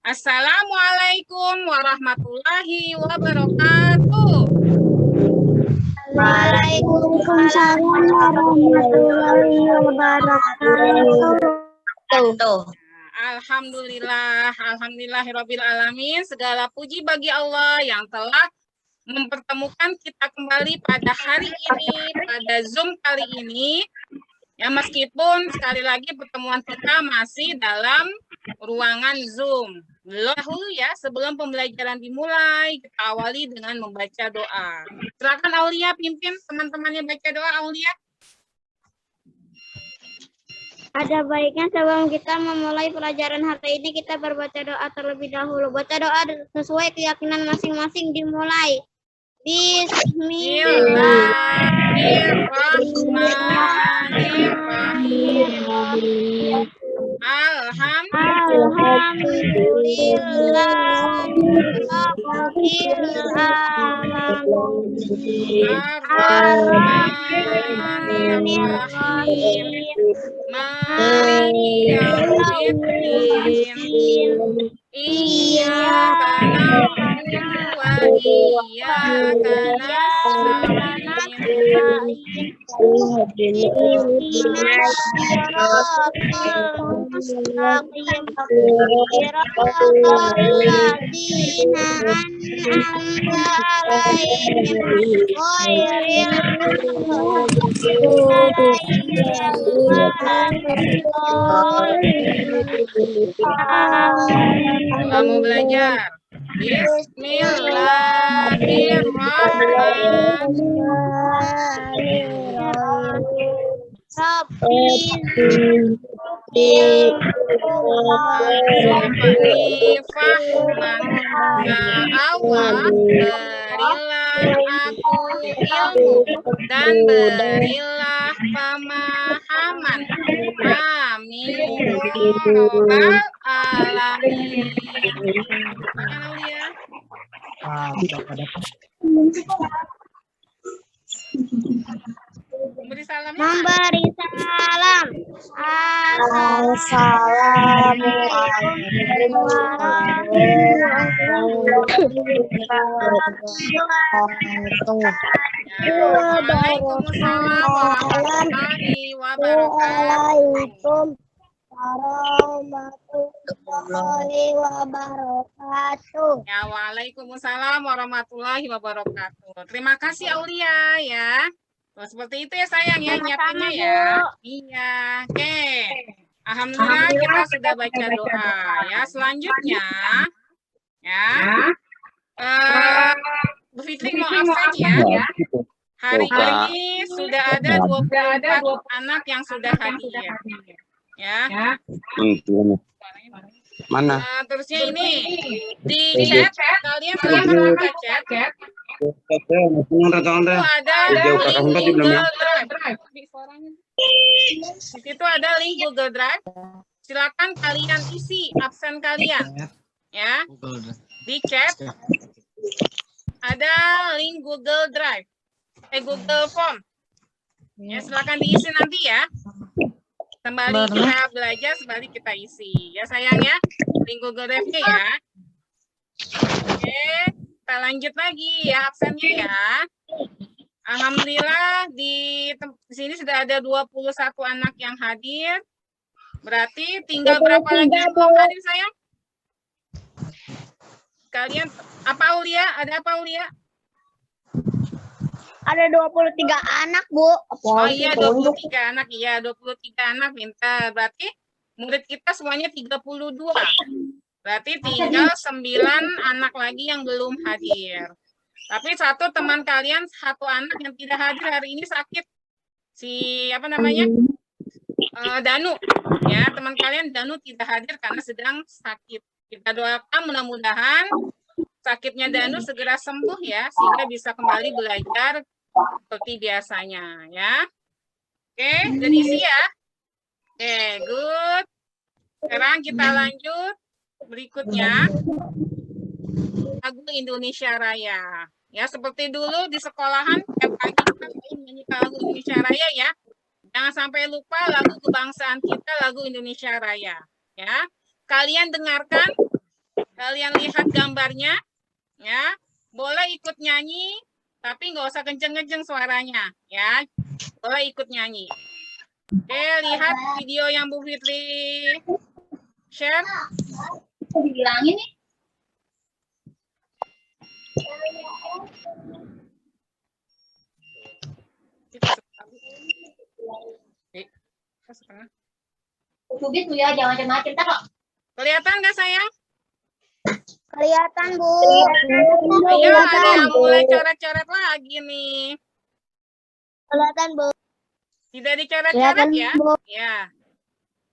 Assalamualaikum warahmatullahi wabarakatuh. Waalaikumsalam warahmatullahi wabarakatuh. Alhamdulillahirabbil alamin. Segala puji bagi Allah yang telah mempertemukan kita kembali pada hari ini, pada Zoom kali ini. Ya, meskipun sekali lagi pertemuan kita masih dalam ruangan Zoom. Dahulu ya, sebelum pembelajaran dimulai, kita awali dengan membaca doa. Silakan Aulia pimpin teman-temannya baca doa, Aulia. Ada baiknya sebelum kita memulai pelajaran hari ini kita berbaca doa terlebih dahulu. Baca doa sesuai keyakinan masing-masing dimulai. Bismillahirrahmanirrahim. Alhamdulillahirrahmanirrahim. Maliki yaumiddin. Iyyaka na'budu wa iyyaka nasta'in. Ihdinas siratal mustaqim. Siratal ladzina an'amta 'alaihim ghairil maghdubi 'alaihim waladdallin. Kamu belajar. Bismillahirrahmanirrahim. Allah, berilah aku ilmu dan berilah pemahaman. Amin. Robbal alamin. Memberi salam. Assalamualaikum warahmatullahi wabarakatuh. Ya, waalaikumsalam warahmatullahi wabarakatuh. Terima kasih Aulia ya. Oh, seperti itu ya sayang ya nyiapinnya ya. Iya. Oke. Alhamdulillah kita sudah baca doa ya. Selanjutnya ya. Bu Fitri mau absen ya. Hari ini sudah ada 24 anak yang sudah hadir. Ya. Mana? Terusnya ini di chat kalian silahkan buka chat. Itu ada link Google Drive. Di situ ada link Google Drive. Silakan kalian isi absen kalian. Ya. Di chat ada link Google Drive. Google Form. Ya, silakan diisi nanti ya. Kembali kita belajar, kembali kita isi. Ya sayang ya, link Google Drive-nya ya. Oke, kita lanjut lagi ya absennya ya. Alhamdulillah di sini sudah ada 21 anak yang hadir. Berarti tinggal berapa lagi yang belum hadir sayang? Kalian, apa Aulia? Ada apa Aulia? Ada 23 anak, Bu. Oh iya, 23 anak. Iya, 23 anak pintar. Berarti murid kita semuanya 32. Berarti tinggal 9 anak lagi yang belum hadir. Tapi satu teman kalian, satu anak yang tidak hadir hari ini sakit. Si, apa namanya? Danu. Ya, teman kalian Danu tidak hadir karena sedang sakit. Kita doakan mudah-mudahan sakitnya Danu segera sembuh ya, sehingga bisa kembali belajar seperti biasanya ya. Oke, jadi isi ya. Oke, good. Sekarang kita lanjut berikutnya. Lagu Indonesia Raya. Ya, seperti dulu di sekolahan tiap pagi kita nyanyi lagu Indonesia Raya ya. Jangan sampai lupa lagu kebangsaan kita, lagu Indonesia Raya ya. Kalian dengarkan Kalian lihat gambarnya, ya. Boleh ikut nyanyi, tapi nggak usah kenceng-kenceng suaranya, ya. Boleh ikut nyanyi. Oke, lihat video yang Bu Fitri share. Dibilangin nih. Subit tuh ya, jangan macam-macam kok. Kelihatan nggak sayang? Kelihatan, Bu. Ayo, ada yang mulai coret-coret lagi nih. Kelihatan, Bu. Tidak dicoret-coret ya? Bu. Ya.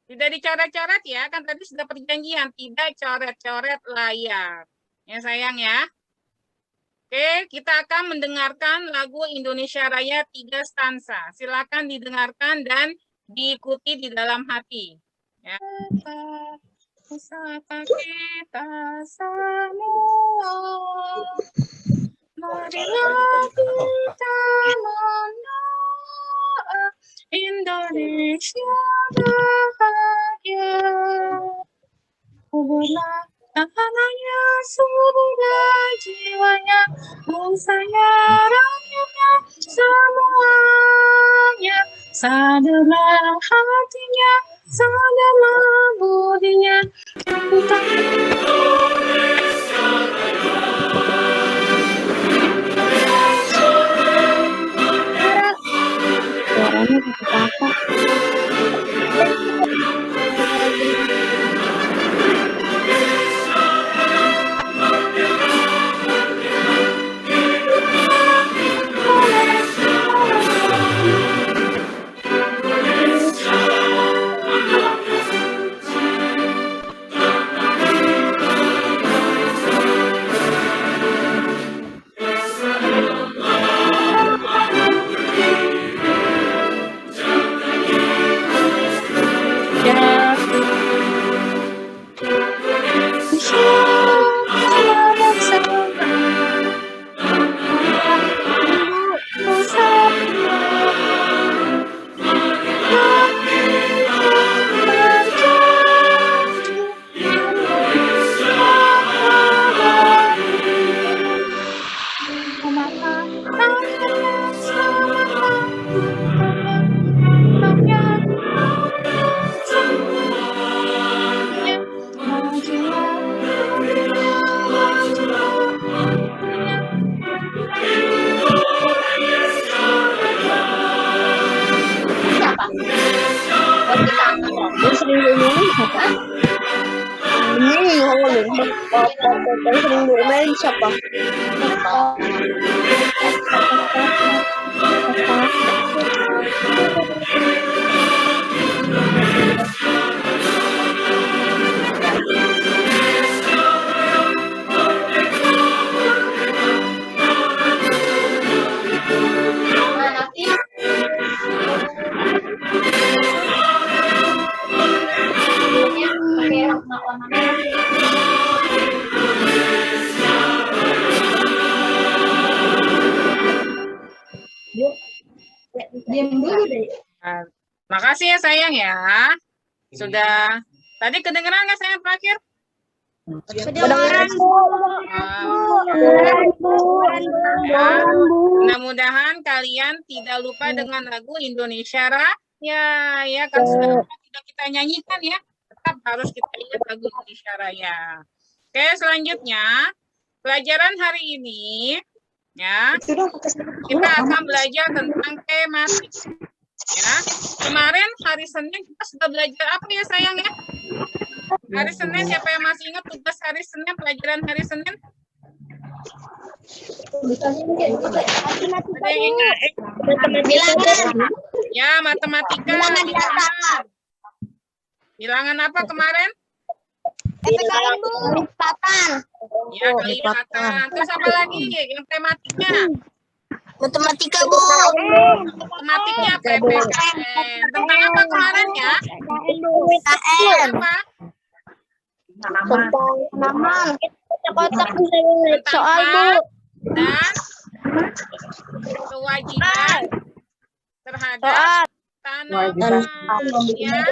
Tidak dicoret-coret ya, kan tadi sudah perjanjian. Tidak coret-coret layar. Ya sayang ya. Oke, kita akan mendengarkan lagu Indonesia Raya 3 stansa. Silakan didengarkan dan diikuti di dalam hati. Ya. Pusaka kita semua, marilah kita mendoa Indonesia bahagia. Kuburlah tanahnya, suburlah jiwanya, bangsanya, rakyatnya, semuanya. Sadarlah hatinya, sadarlah budinya. Suaranya apa? Siapa? Diam dulu deh. Makasih ya sayang ya. Sudah. Tadi kedengeran nggak sayang terakhir? Kedengeran, Bu. Ya. Mudah-mudahan kalian tidak lupa dengan lagu Indonesia Raya. Ya, kan sudah tidak kita nyanyikan ya. Tetap harus kita ingat lagu Indonesia Raya. Oke, selanjutnya pelajaran hari ini ya kita akan belajar tentang tematik. Ya, kemarin hari Senin kita sudah belajar apa ya sayang ya? Hari Senin siapa yang masih ingat tugas hari Senin, pelajaran hari Senin? Ada yang ingat? Ya, matematika. Bilangan apa kemarin? Kelipatan. Ya, kelipatan. Terus apa lagi yang tematiknya? Matematika, Bu. Tematiknya PPKN. Tentang apa kemarin ya? PPKN. Apa? Tentang tanaman. Kotak-kotak soal, Bu. Dan kewajiban terhadap tanaman. Ya.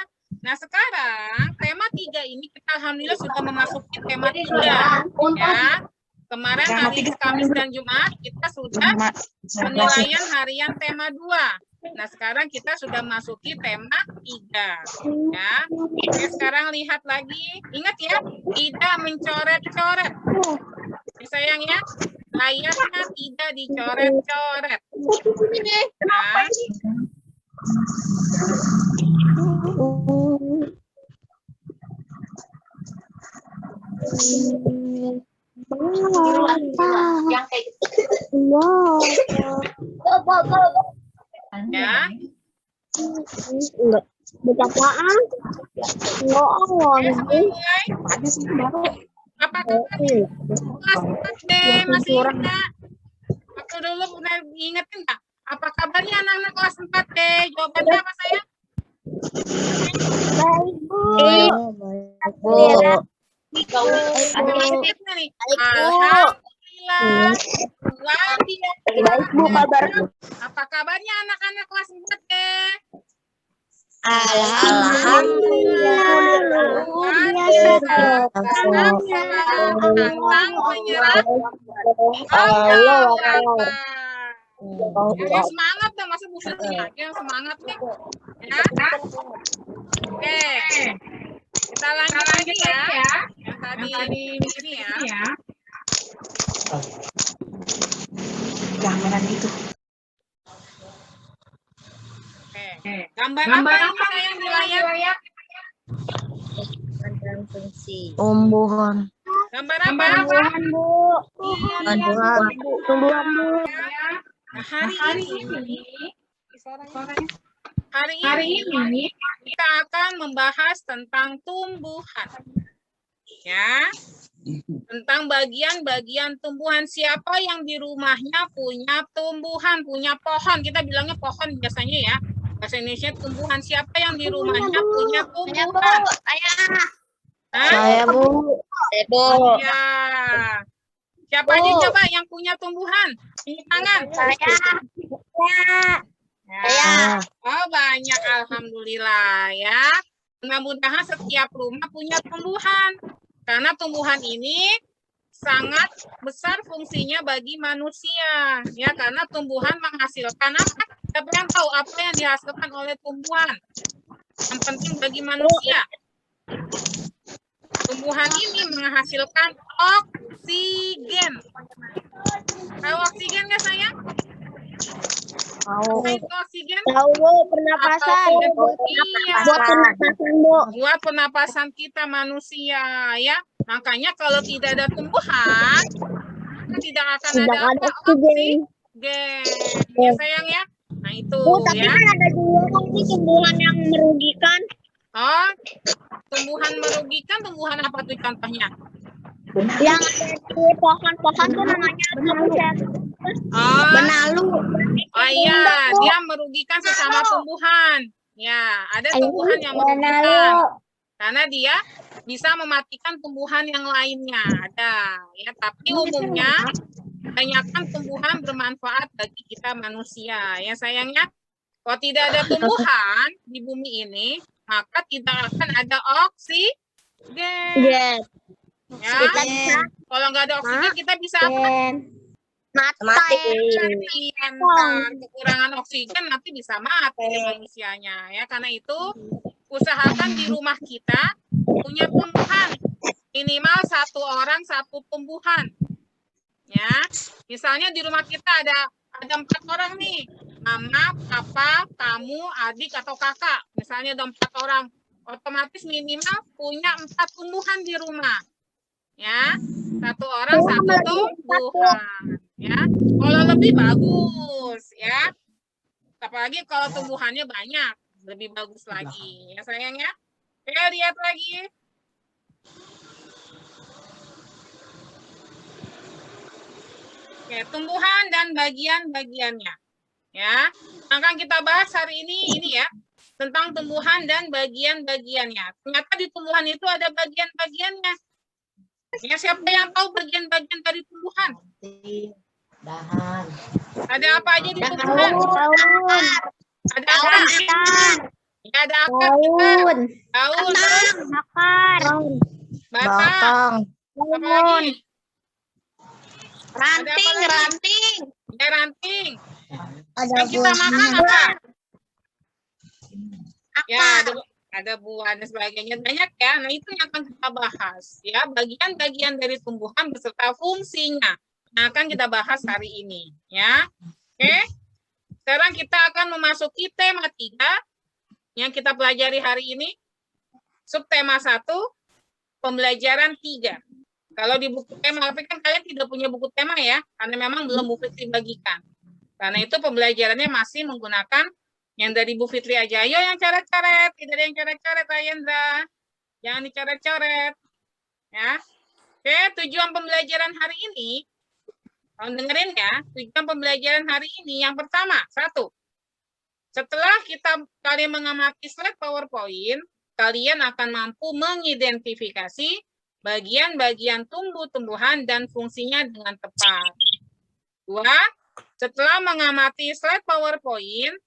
Nah, sekarang tema 3 ini kita alhamdulillah sudah memasuki tema 3 ya. Kemarin hari Kamis dan Jumat kita sudah penilaian harian tema 2. Nah, sekarang kita sudah masuki tema 3 ya. Oke, sekarang lihat lagi. Ingat ya, tidak mencoret-coret. Sayang ya, layarnya tidak dicoret-coret. Nah, yang kayak Wow. ya. Enggak. Betapaan? Enggak awal. Oke, sebelum mulai, apa kabarnya? Kelas 4D masih ingat? Aku dulu pernah ingetin nggak? Apa kabarnya anak-anak kelas 4D? Jawabannya apa saya? Baik, Bu. Positifnya nih. Alhamdulillah. Luar biasa. Baik, Bu, kabar. Apa kabarnya anak-anak kelas 4D? Alhamdulillah. Luar biasa. Pantang menyerah. Allahu Akbar. Yang semangat dong, masa busuknya yang semangat nih ya. Oke, kita lanjut lagi ya yang tadi ini ya. gambaran itu. Oke, gambar apa ini sayang di layar? Tumbuhan. Gambar apa? Tumbuhan, Bu. Tumbuhan, Bu. Nah, hari ini kita akan membahas tentang tumbuhan. Ya. Tentang bagian-bagian tumbuhan. Siapa yang di rumahnya punya tumbuhan, punya pohon? Kita bilangnya pohon biasanya ya. Bahasa Indonesia tumbuhan. Siapa yang di rumahnya punya tumbuhan? Saya, Bu. Ya. Siapa aja coba yang punya tumbuhan? Ini tangan. Ya. Oh, banyak, alhamdulillah ya. Mudah-mudahan setiap rumah punya tumbuhan. Karena tumbuhan ini sangat besar fungsinya bagi manusia. Ya, karena tumbuhan menghasilkan apa? Siapa yang tahu apa yang dihasilkan oleh tumbuhan? Yang penting bagi manusia. Tumbuhan ini menghasilkan oksigen. Tahu oksigen nggak sayang? Tahu. Apa itu oksigen? Tahu, Bu, pernapasan. Iya. Buat pernapasan, Bu. Buat pernapasan kita manusia ya. Makanya kalau tidak ada tumbuhan, tidak akan ada apa? Oksigen. Ya sayang ya. Nah itu Bu, tapi ya. kan ada juga nih tumbuhan yang merugikan. Oh, tumbuhan merugikan, tumbuhan apa tuh contohnya? Yang ada di pohon-pohon tuh namanya Oh, benalu. oh iya, dia merugikan sesama tumbuhan. Ya, ada tumbuhan yang merugikan. Karena dia bisa mematikan tumbuhan yang lainnya. Ada, ya. Tapi umumnya kebanyakan tumbuhan bermanfaat bagi kita manusia. Ya sayangnya, kalau tidak ada tumbuhan di bumi ini, maka tidak akan ada oksigen. Yes. Ya, kalau nggak ada oksigen kita bisa apa? Mati. Ntar kekurangan oksigen nanti bisa mati manusianya. Ya, karena itu usahakan di rumah kita punya tumbuhan minimal 1 orang 1 tumbuhan. Ya, misalnya di rumah kita ada 4 orang nih, mama, papa, kamu, adik atau kakak. Misalnya ada 4 orang, otomatis minimal punya 4 tumbuhan di rumah. Ya, 1 orang 1 tumbuhan. Ya, kalau lebih bagus, ya. Apalagi kalau tumbuhannya banyak, lebih bagus lagi. Ya sayang ya. Oke, lihat lagi. Oke, tumbuhan dan bagian-bagiannya. Ya, akan kita bahas hari ini ya, tentang tumbuhan dan bagian-bagiannya. Ternyata di tumbuhan itu ada bagian-bagiannya. Ya, siapa yang tahu bagian-bagian dari tumbuhan? Dahan. Ada apa aja di tumbuhan? Ada apa? Ya, ada akar juga. Daun. Daun, terus Akar. batang. Apa lagi? Ranting. Ada apa lagi? Ranting. Ya, ranting. Ada Yang kita makan apa? Ya, Akar. ada buah dan sebagainya. Banyak ya. Nah, itu yang akan kita bahas. Ya, bagian-bagian dari tumbuhan beserta fungsinya. Yang akan kita bahas hari ini. Ya, oke. Sekarang kita akan memasuki tema 3 yang kita pelajari hari ini. Subtema 1, pembelajaran 3. Kalau di buku tema, tapi kan kalian tidak punya buku tema ya, karena memang belum Bu Fitri bagikan. Karena itu pembelajarannya masih menggunakan yang dari Bu Fitri aja. Ayo yang coret-coret, tidak ada yang coret-coret, Ayendra. Jangan dicoret-coret. Ya. Oke, tujuan pembelajaran hari ini, dengerin ya, tujuan pembelajaran hari ini yang pertama, 1. Setelah kalian mengamati slide PowerPoint, kalian akan mampu mengidentifikasi bagian-bagian tumbuh-tumbuhan dan fungsinya dengan tepat. 2. Setelah mengamati slide PowerPoint,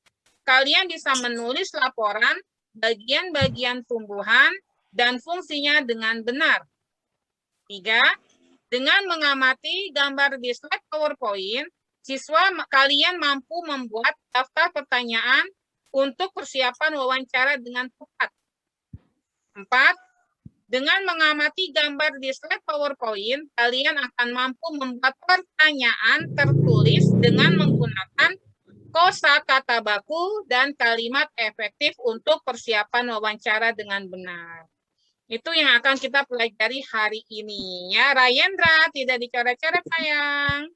kalian bisa menulis laporan bagian-bagian tumbuhan dan fungsinya dengan benar. 3. Dengan mengamati gambar di slide PowerPoint, kalian mampu membuat daftar pertanyaan untuk persiapan wawancara dengan tepat. 4. Dengan mengamati gambar di slide PowerPoint, kalian akan mampu membuat pertanyaan tertulis dengan menggunakan kosakata baku dan kalimat efektif untuk persiapan wawancara dengan benar. Itu yang akan kita pelajari hari ini. Ya, Rayendra, tidak dicoret-coret, sayang.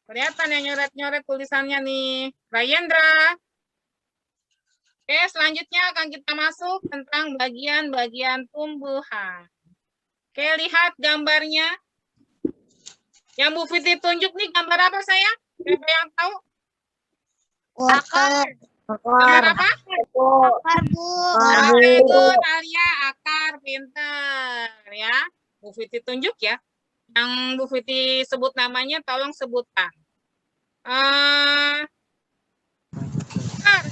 Kelihatan yang nyoret-nyoret tulisannya nih. Rayendra. Oke, selanjutnya akan kita masuk tentang bagian-bagian tumbuhan. Oke, lihat gambarnya. Yang Bu Fitri tunjuk nih gambar apa, sayang? Siapa yang tahu? Akar. Gambar apa? Akar, Bu. Oke, good, Alia, akar, pintar. Ya, Bu Fitri tunjuk ya. Yang Bu Fitri sebut namanya, tolong sebutkan. Akar,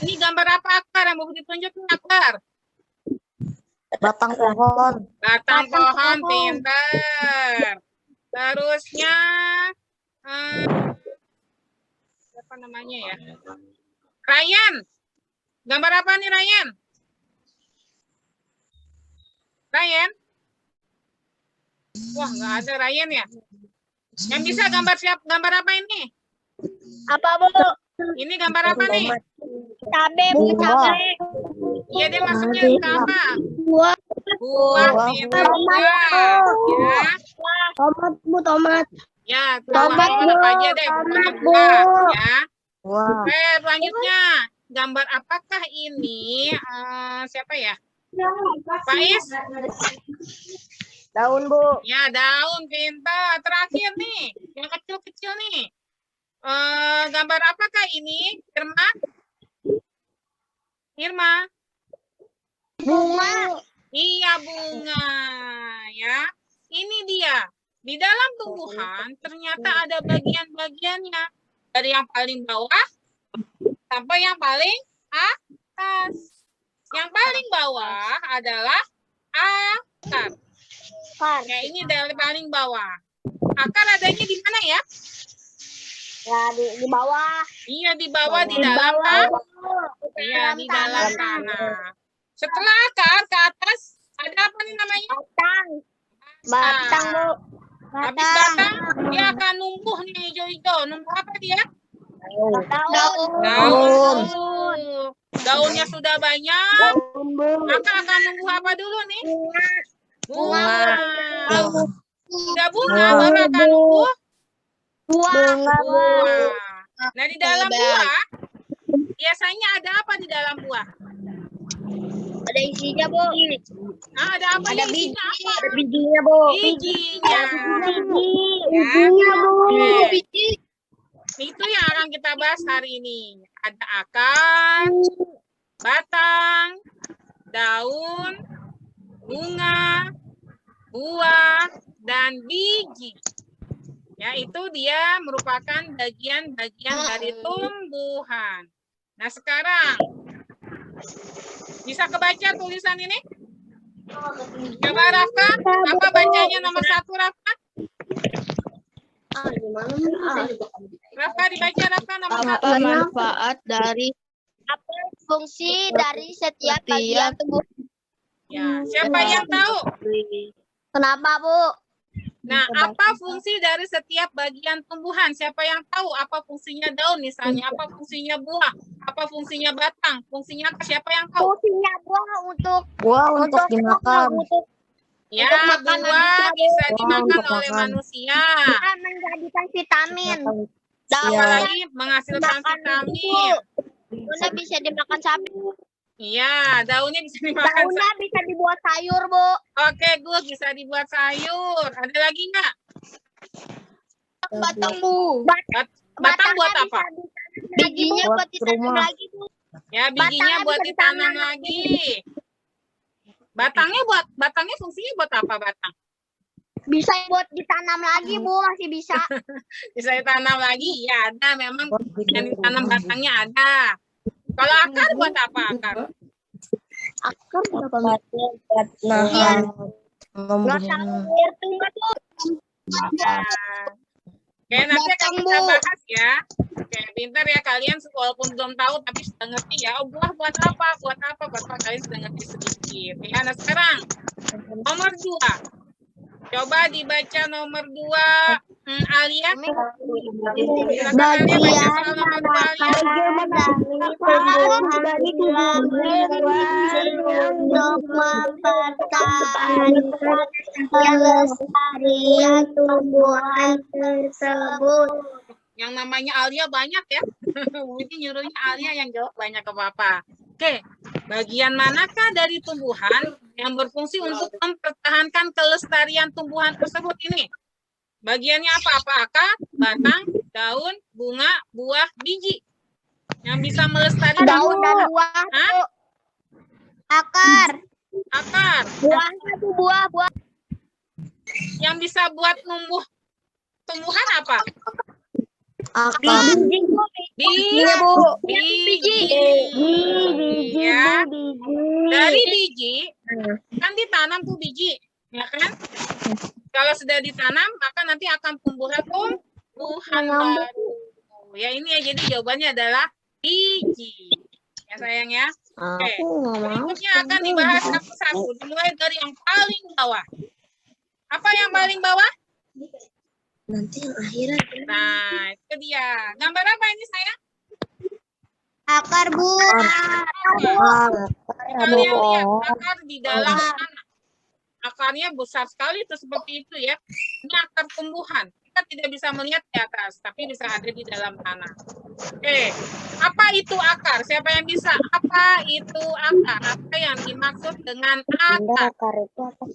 ini gambar apa akar yang Bu Fitri tunjuk nih akar? Batang pohon. Batang pohon, pintar. Terusnya, apa namanya ya? Ryan, gambar apa nih Ryan? Ryan? Wah, nggak ada Ryan ya? Yang bisa gambar apa ini? Apa, Bu? Ini gambar apa nih? Cabe, Bu. Cabe. Iya, dia masuknya ke apa? Buah. Buah, pintar buah. Ya. Tomat, Bu. Tomat. Ya, Tomat, buah apa aja deh, pokoknya buah. Ya. Wah. Oke, selanjutnya. Gambar apakah ini? Siapa ya? Faiz? Daun, Bu. Ya, daun, pintar. Terakhir nih, yang kecil-kecil nih. Gambar apakah ini? Irma? Irma? Bunga. Iya, bunga. Ya, ini dia. Di dalam tumbuhan ternyata ada bagian-bagiannya. Dari yang paling bawah sampai yang paling atas. Yang paling bawah adalah akar. Ya, ini dari paling bawah. Akar adanya di mana ya? Ya, di bawah. Iya, di bawah, di dalam Iya, di dalam tanah. Setelah akar ke atas, ada apa nih namanya? Batang. Batang, Bu. Habis batang, dia akan numbuh nih hijau-hijau. Numbuh apa dia? Daun. Daun. Daunnya sudah banyak, Daun, Bu. maka akan numbuh apa dulu nih? Bunga. Sudah bunga, baru akan numbuh Buah. buah. Nah, di dalam buah, biasanya ada apa di dalam buah? Ada isinya, Bu. Ada apa? Ada di isinya biji. apa? Ada bijinya, Bu. Bijinya. Biji. Itu yang akan kita bahas hari ini. Ada akar, batang, daun, bunga, buah, dan biji. Ya, itu dia merupakan bagian-bagian dari tumbuhan. Nah, sekarang Bisa kebaca tulisan ini? Coba Rafka, apa bacanya nomor 1 Rafka? Rafka dibaca Rafka nomor 1. Apa manfaat dari Apa fungsi dari setiap bagian tubuh? Ya, siapa yang tahu? Kenapa, Bu? Nah, apa fungsi dari setiap bagian tumbuhan? Siapa yang tahu apa fungsinya daun misalnya? Apa fungsinya buah? Apa fungsinya batang? Fungsinya apa? Siapa yang tahu? Fungsinya buah untuk Untuk dimakan. Ya, untuk makan buah manusia, bisa Bu. dimakan Untuk oleh makan. manusia. menjadikan vitamin. Apalagi menghasilkan vitamin. Daunnya bisa dimakan sapi. Iya, daunnya bisa dimakan. Daunnya bisa dibuat sayur, Bu. Oke, good. Bisa dibuat sayur. Ada lagi nggak? Batang, Bu. Batang buat apa? Bijinya Buat buat ditanam rumah. lagi, Bu. Ya, bijinya Batangnya buat bisa ditanam ditanam. lagi. Batangnya fungsinya buat apa batang? Bisa buat ditanam lagi, Bu. Masih bisa. Bisa ditanam lagi? Ya, ada memang Buat yang bikin ditanam rumah. batangnya ada. Kalau akar buat apa akar? Akar Buat Iya. numbuhin. Biar tumbuh, Bu. Ya. Oke, nanti akan Batang, kita Bu. bahas ya. Oke, pintar ya kalian walaupun belum tahu tapi sudah ngerti ya. Oh, buah buat apa? Buat apa? Kalian sudah ngerti sedikit. Ya, nah sekarang nomor 2. Coba dibaca nomor 2. Alia. Silakan Alia baca soal nomor 2 Alia. Kelestarian tumbuhan tersebut. Yang namanya Alia banyak ya. Ini nyuruhnya Alia yang jawab banyak ke Papa. Oke, bagian manakah dari tumbuhan yang berfungsi untuk mempertahankan kelestarian tumbuhan tersebut ini? Bagiannya apa? Apa akar, batang, daun, bunga, buah, biji? Yang bisa melestarikan Daun dan buah, Hah? Bu. Akar. akar. Buahnya tuh buah. Yang bisa buat numbuh tumbuhan apa? Akar. Biji. Ya. Dari biji kan ditanam tuh biji, ya kan? Kalau sudah ditanam, maka nanti akan tumbuhan baru. Ya ini ya, jadi jawabannya adalah biji. Ya sayang ya. Oke. Berikutnya akan dibahas satu-satu. Dimulai dari yang paling bawah. Apa yang paling bawah? Nanti yang akhiran. Nah, itu dia. Gambar apa ini sayang? Akar, Bu. Kalian lihat akar di dalam tanah. Akarnya besar sekali itu seperti itu ya. Ini akar tumbuhan. Kita tidak bisa melihat di atas, tapi bisa ada di dalam tanah. Oke, apa itu akar? Siapa yang bisa? Apa itu akar? Apa yang dimaksud dengan akar?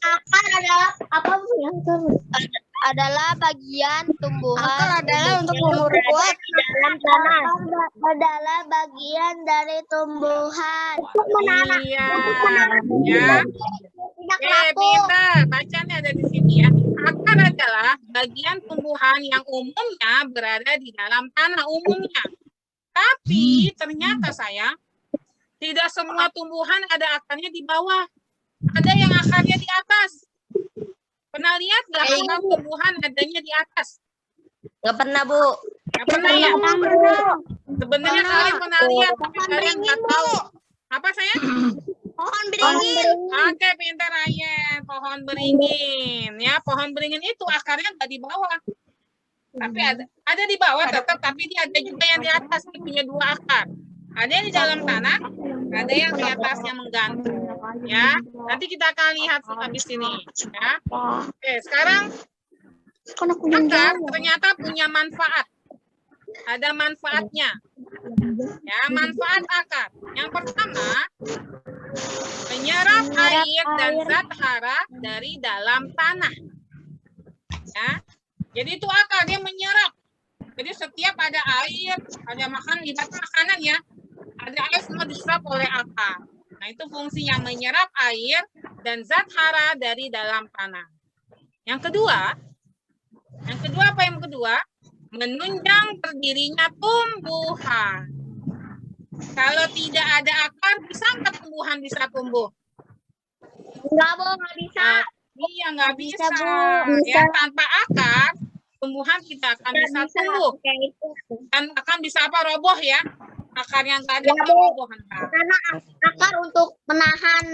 Akar adalah apa, Bu? Adalah bagian tumbuhan. Akar adalah untuk tumbuh kuat di dalam tanah. Adalah bagian dari tumbuhan. Iya. Ya. Oke, pintar. Bacanya ada di sini ya. Akar adalah bagian tumbuhan yang umumnya berada di dalam tanah umumnya. Tapi ternyata sayang, tidak semua tumbuhan ada akarnya di bawah. Ada yang akarnya di atas. Pernah lihat nggak akar tumbuhan adanya di atas? Nggak pernah, Bu. Nggak pernah ya? Sebenarnya kalian pernah lihat, tapi kalian nggak tahu. Apa sayang? Pohon beringin. Oke, pintar Ayen. Pohon beringin. Ya, pohon beringin itu akarnya nggak di bawah. Tapi ada di bawah tetap, tapi dia ada juga yang di atas. Dia punya 2 akar. Ada yang di dalam tanah, ada yang di atasnya menggantung. Ya, nanti kita akan lihat habis ini. Ya. Oke, sekarang akar ternyata punya manfaat. Ada manfaatnya. Ya, manfaat akar. Yang pertama, menyerap air dan zat hara dari dalam tanah. Ya. Jadi itu akar, dia menyerap. Jadi setiap ada air, ada makanan ya. Ada air semua diserap oleh akar. Nah, itu fungsinya menyerap air dan zat hara dari dalam tanah. Yang kedua apa yang kedua? Menunjang berdirinya tumbuhan. Kalau tidak ada akar, bisa nggak tumbuhan bisa tumbuh? Enggak, Bu, nggak bisa. Iya, nggak bisa. Bu. Ya, tanpa akar, tumbuhan tidak akan bisa tumbuh. Kayak itu. Dan akan bisa apa? Roboh ya. Akar yang nggak ada Ya, akan Bu. roboh. Ntar. Karena akar untuk menahan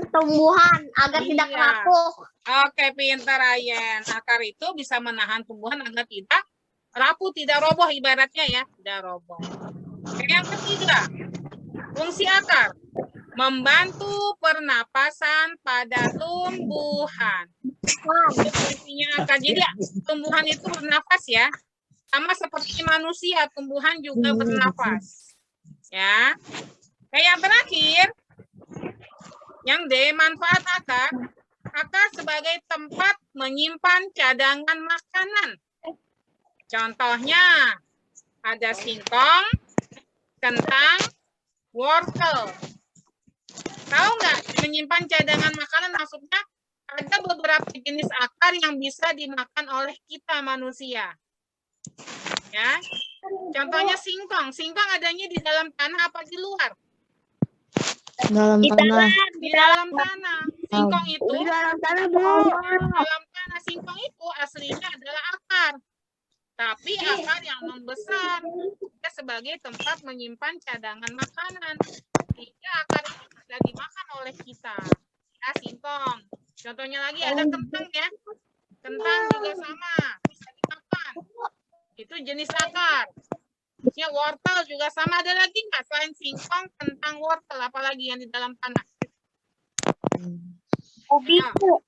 tumbuhan agar tidak Iya. rapuh. Oke, pintar Ayen. Akar itu bisa menahan tumbuhan agar tidak rapuh, tidak roboh ibaratnya ya. Tidak roboh. Oke, yang ketiga, fungsi akar. Membantu pernapasan pada tumbuhan. Itu fungsinya akar. Jadi tumbuhan itu bernafas ya. Sama seperti manusia, tumbuhan juga bernafas. Ya. Nah, yang terakhir, yang D, manfaat akar. Akar sebagai tempat menyimpan cadangan makanan. Contohnya, ada singkong, kentang, wortel. Tahu nggak menyimpan cadangan makanan maksudnya ada beberapa jenis akar yang bisa dimakan oleh kita manusia. Ya. Contohnya singkong. Singkong adanya di dalam tanah apa di luar? Dalam tanah. Di dalam tanah. Singkong itu Di dalam tanah, Bu. dalam tanah. Singkong itu aslinya adalah akar. Tapi akar yang membesar sebagai tempat menyimpan cadangan makanan. Sehingga akar itu bisa dimakan oleh kita. Ya, singkong. Contohnya lagi ada kentang ya. Kentang juga sama, bisa dimakan. Itu jenis akar. Ya, wortel juga sama. Ada lagi nggak selain singkong, kentang, wortel? Apalagi yang di dalam tanah? Ubi, Bu.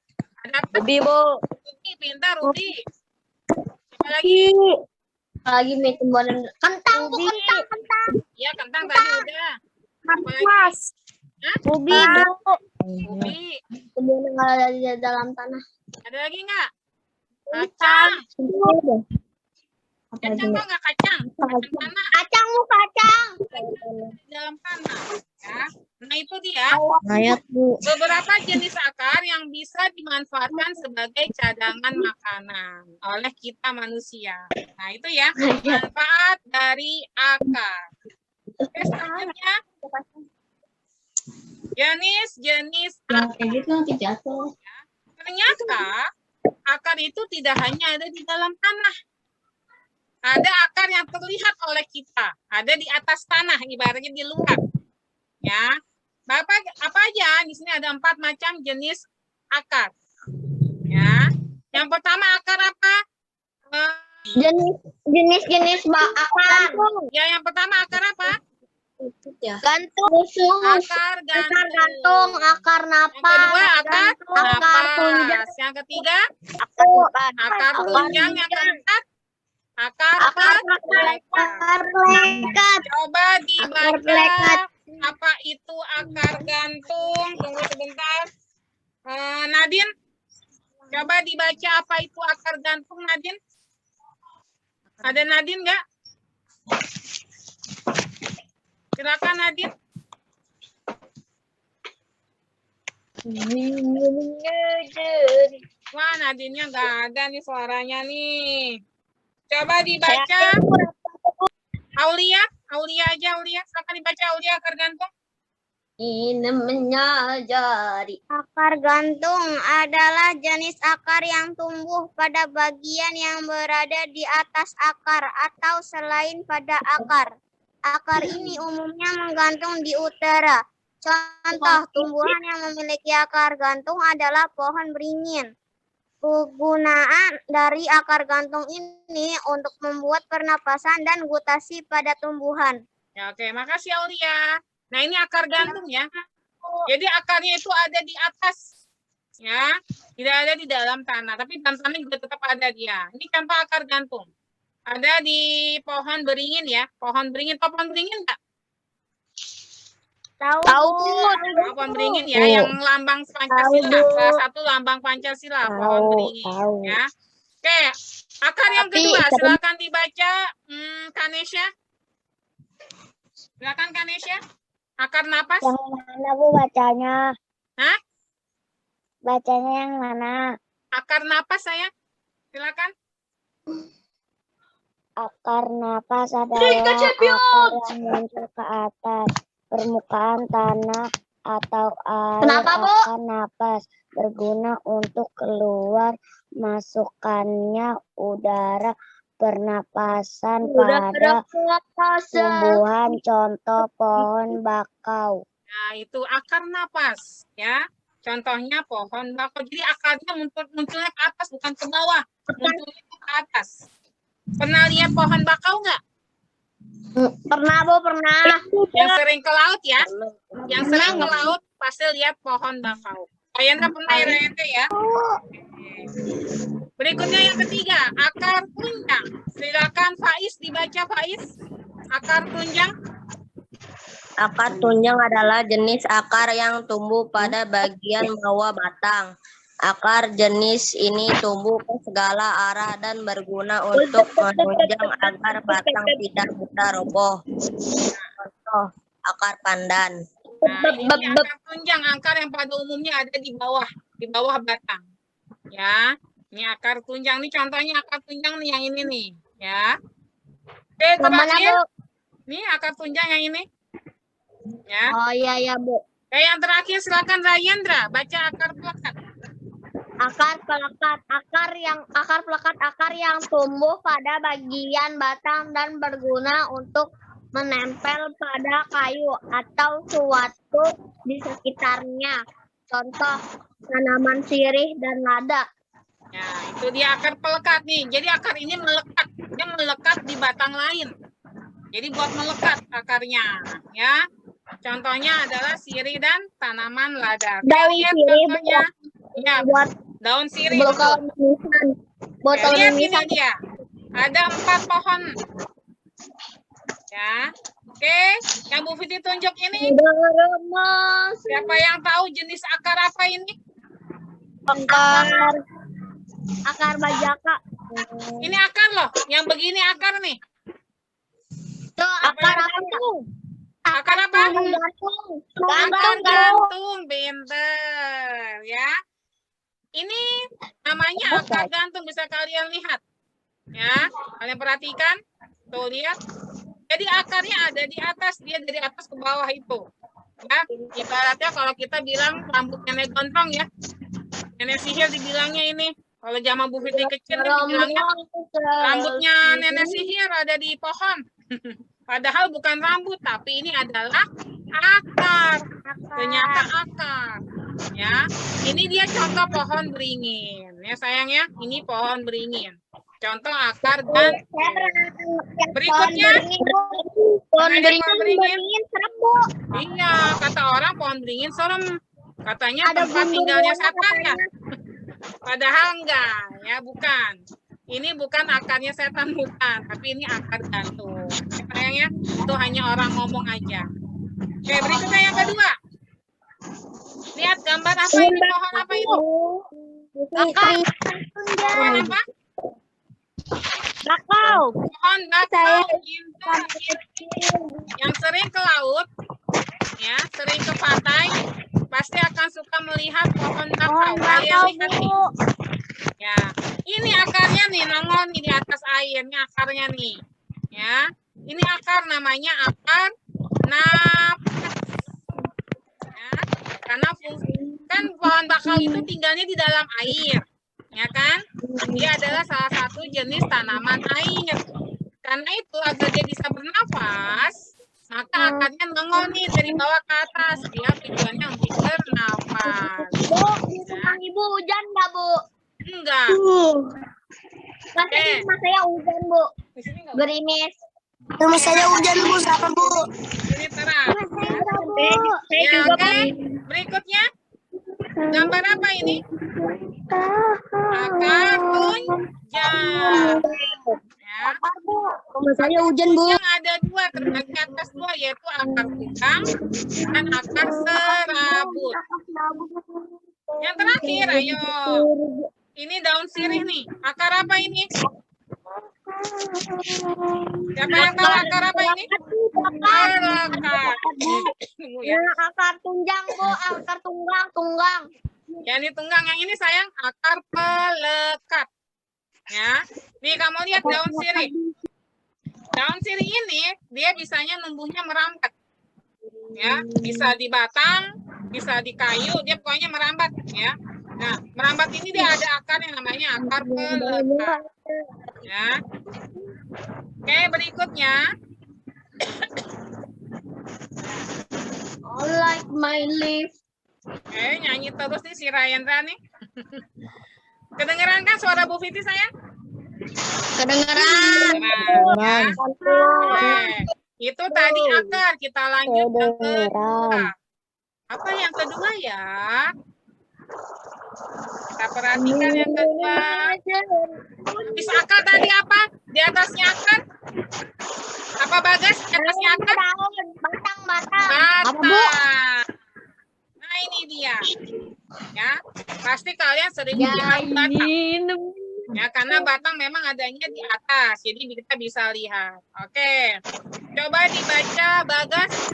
Ada apa? Ubi, Bu. Ubi, pintar Ubi. Apalagi? Lagi nih tumbuhan kentang, Bu, kentang. Iya, kentang tadi udah. Apalagi? Mas. Hah? Ubi, Bu. Ubi. Tumbuhan yang ada di dalam tanah. Ada lagi nggak? Kacang. Kacang kok nggak kacang? Kacang tanah Kacang, Bu, kacang. di dalam tanah. Ya. Nah itu dia Ayat, Bu. beberapa jenis akar yang bisa dimanfaatkan sebagai cadangan makanan oleh kita manusia. Nah itu ya manfaat dari akar. Oke, selanjutnya jenis akar. Kayak gitu nanti jatuh. Ternyata akar itu tidak hanya ada di dalam tanah. Ada akar yang terlihat oleh kita, ada di atas tanah, ibaratnya di luar. Ya, apa aja? Di sini ada 4 macam jenis akar. Ya, yang pertama akar apa? Jenis akar. Ya, yang pertama akar apa? Gantung. Akar gantung. Akar Yang kedua akar tunjang. napas. Yang ketiga akar tunjang. Yang keempat akar lekat. Coba dibaca apa itu akar gantung. Tunggu sebentar. Nadine, coba dibaca apa itu akar gantung, Nadine. Ada Nadine nggak? Silakan Nadine. Wah, Nadine-nya nggak ada nih suaranya nih. Coba dibaca. Aulia aja, Aulia. Silakan dibaca Aulia akar gantung. Ini menyajari. Akar gantung adalah jenis akar yang tumbuh pada bagian yang berada di atas akar atau selain pada akar. Akar ini umumnya menggantung di utara. Contoh tumbuhan yang memiliki akar gantung adalah pohon beringin. Kegunaan dari akar gantung ini untuk membuat pernapasan dan gutasi pada tumbuhan. Ya, oke, makasih Aulia. Nah, ini akar gantung ya. Jadi akarnya itu ada di atas. Ya, tidak ada di dalam tanah, tapi dalam tanah juga tetap ada dia. Ini contoh akar gantung. Ada di pohon beringin ya. Pohon beringin, pohon beringin enggak? Tahu. Pohon beringin ya, yang lambang Pancasila. Salah satu lambang Pancasila, pohon beringin. Ya. Oke, akar yang kedua, silakan dibaca, Kanesha. Silakan Kanesha. Akar napas. Yang mana, Bu, bacanya? Hah? Bacanya yang mana? Akar napas saya. Silakan. Akar napas adalah akar yang muncul ke atas permukaan tanah atau air. Kenapa, Bu? Akar napas berguna untuk keluar masukkannya udara pernapasan pada tumbuhan, contoh pohon bakau. Nah, itu akar napas, ya. Contohnya pohon bakau. Jadi akarnya munculnya ke atas, bukan ke bawah. Munculnya ke atas. Pernah lihat pohon bakau nggak? Pernah, Bu, pernah. Yang sering ke laut ya? Yang sering ke laut pasti lihat pohon bakau. Ayanda pernah ya, Ayanda ya? Berikutnya yang ketiga, akar tunjang. Silakan Faiz dibaca, Faiz. Akar tunjang. Akar tunjang adalah jenis akar yang tumbuh pada bagian bawah batang. Akar jenis ini tumbuh ke segala arah dan berguna untuk menunjang agar batang tidak mudah roboh. Contoh, akar pandan. Nah, ini akar tunjang, akar yang pada umumnya ada di bawah batang. Ya, ini akar tunjang. Ini contohnya akar tunjang nih yang ini nih, ya. Oke, terakhir. Nih akar tunjang yang ini. Ya. Oh iya Bu. Oke, yang terakhir silakan Rayendra baca akar pelekat. Akar pelekat, akar yang tumbuh pada bagian batang dan berguna untuk menempel pada kayu atau suatu di sekitarnya. Contoh, tanaman sirih dan lada. Ya, itu dia akar pelekat nih. Jadi akar ini melekat, dia melekat di batang lain. Jadi buat melekat akarnya, ya. Contohnya adalah sirih dan tanaman lada. Daun lihat sirih contohnya. Ya, buat daun sirih. botol Lihat ini mimisan. dia. Ada 4 pohon. Ya. Oke, yang Bu Fiti tunjuk ini. Siapa yang tahu jenis akar apa ini? Akar bajaka. Ini akar loh, yang begini akar nih. Itu akar apa? Akar apa? Gantung. Akar gantung, pinter ya. Ini namanya akar gantung, bisa kalian lihat. Ya, kalian perhatikan. Tuh lihat. Jadi akarnya ada di atas, dia dari atas ke bawah itu. Ya, ibaratnya kalau kita bilang rambut nenek gondrong ya. Nenek sihir dibilangnya ini. Kalau zaman Bu Fitri kecil dibilangnya rambutnya nenek sihir ada di pohon. Padahal bukan rambut, tapi ini adalah akar. Ternyata akar. Ya, ini dia contoh pohon beringin. Ya sayang ya, ini pohon beringin. Contoh akar dan berikutnya Pohon beringin serem, Bu. Iya, kata orang pohon beringin serem. Katanya tempat tinggalnya setan ya. Padahal enggak, ya bukan. Ini bukan akarnya setan, bukan, tapi ini akar gantung. Sayang ya, itu hanya orang ngomong aja. Oke, berikutnya yang kedua. Lihat gambar apa ini, pohon apa itu? Pohon apa? Bakau. Pohon bakau. Yang sering ke laut, ya, sering ke pantai, pasti akan suka melihat pohon bakau. Kalian lihat nih. Ya, ini akarnya nih nongol nih di atas air, ini akarnya nih. Ya, ini akar namanya akar napas. Ya, karena kan pohon bakau itu tinggalnya di dalam air, ya kan? Dia adalah salah satu jenis tanaman air. Karena itu agar dia bisa bernafas, maka akarnya nongol nih dari bawah ke atas. Dia tujuannya untuk bernafas. Bu, di rumah Ibu hujan nggak, Bu? Enggak. Nanti di rumah saya hujan, Bu. Di sini enggak. Gerimis. Rumah saya hujan, Bu. Sama, Bu. Ini terang. Saya Ya, juga, oke. Berikutnya, gambar apa ini? Akar tunjang. Ya. Rumah saya hujan, Bu. Yang ada 2, terbagi atas 2, yaitu akar tunjang dan akar serabut. Yang terakhir, ayo. Ini daun sirih nih. Akar apa ini? Siapa yang tahu akar apa ini? Pelekat. Tunggu ya. Akar tunjang, Bu. Akar tunggang. Yang ini tunggang, yang ini sayang akar pelekat. Ya. Nih kamu lihat daun sirih. daun sirih ini dia bisanya numbuhnya merambat. Ya, bisa di batang, bisa di kayu, dia pokoknya merambat ya. Nah, merambat ini dia ada akar yang namanya akar pelekat. Ya. Oke, berikutnya. I like my leaf. Oke, nyanyi terus nih si Rayandra nih. Kedengeran kan suara Bu Fiti sayang? Kedengeran. Ya. Oke. Itu tadi akar, kita lanjut yang kedua. Apa yang kedua ya? Kita perhatikan yang kedua. Habis akar tadi apa? Di atasnya akar? Apa Bagas? Di atasnya akar? Batang. Batang. Nah ini dia. Ya, pasti kalian sering lihat batang. Ya, karena batang memang adanya di atas, jadi kita bisa lihat. Oke, coba dibaca Bagas.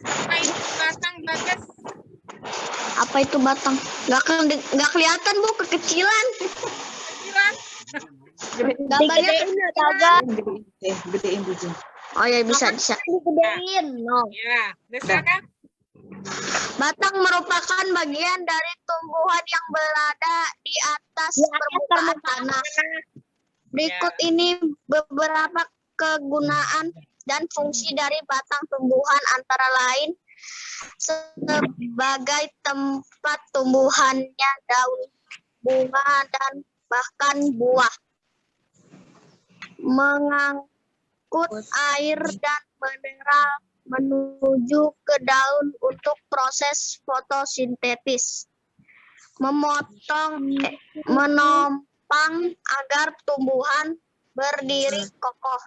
Apa itu batang, Bagas? Apa itu batang? Nggak kelihatan Bu, kekecilan. Kecilan. Gambarnya kecil. Gedein dulu. Oh ya bisa. Digedein. No. Ya, bisa kan? Batang merupakan bagian dari tumbuhan yang berada di atas permukaan tanah. Berikut ini beberapa kegunaan dan fungsi dari batang tumbuhan, antara lain sebagai tempat tumbuhannya daun, bunga, dan bahkan buah. Mengangkut air dan mineral menuju ke daun untuk proses fotosintesis. Menopang agar tumbuhan berdiri kokoh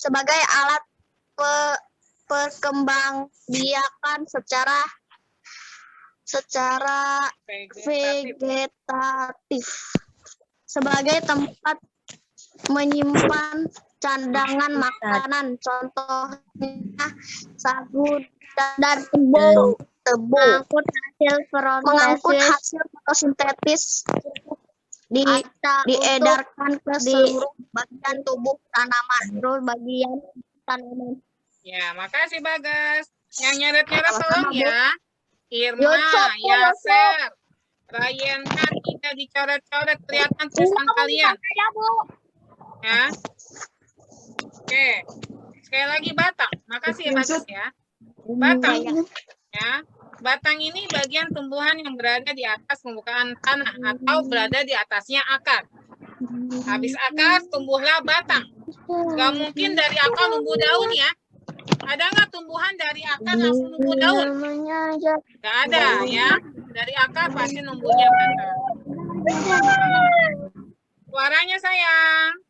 sebagai alat perkembangbiakan secara vegetatif, sebagai tempat menyimpan cadangan makanan, contohnya sagu dan tebu. Mengangkut hasil fotosintesis diedarkan ke seluruh bagian tubuh tanaman. Ya, makasih Bagas. Yang nyeret-nyeret tolong ya. Irma, Yaser, Rayana, tidak dicoret-coret, kelihatan tulisan kalian. Ya. Oke. Sekali lagi batang. Makasih ya Bagas ya. Batang. Ya. Batang ini bagian tumbuhan yang berada di atas permukaan tanah atau berada di atasnya akar. Habis akar tumbuhlah batang. Gak mungkin dari akar numbuh daun ya. Ada nggak tumbuhan dari akar langsung numbuh daun? Gak ada ya. Dari akar pasti numbuhnya batang. Suaranya sayang.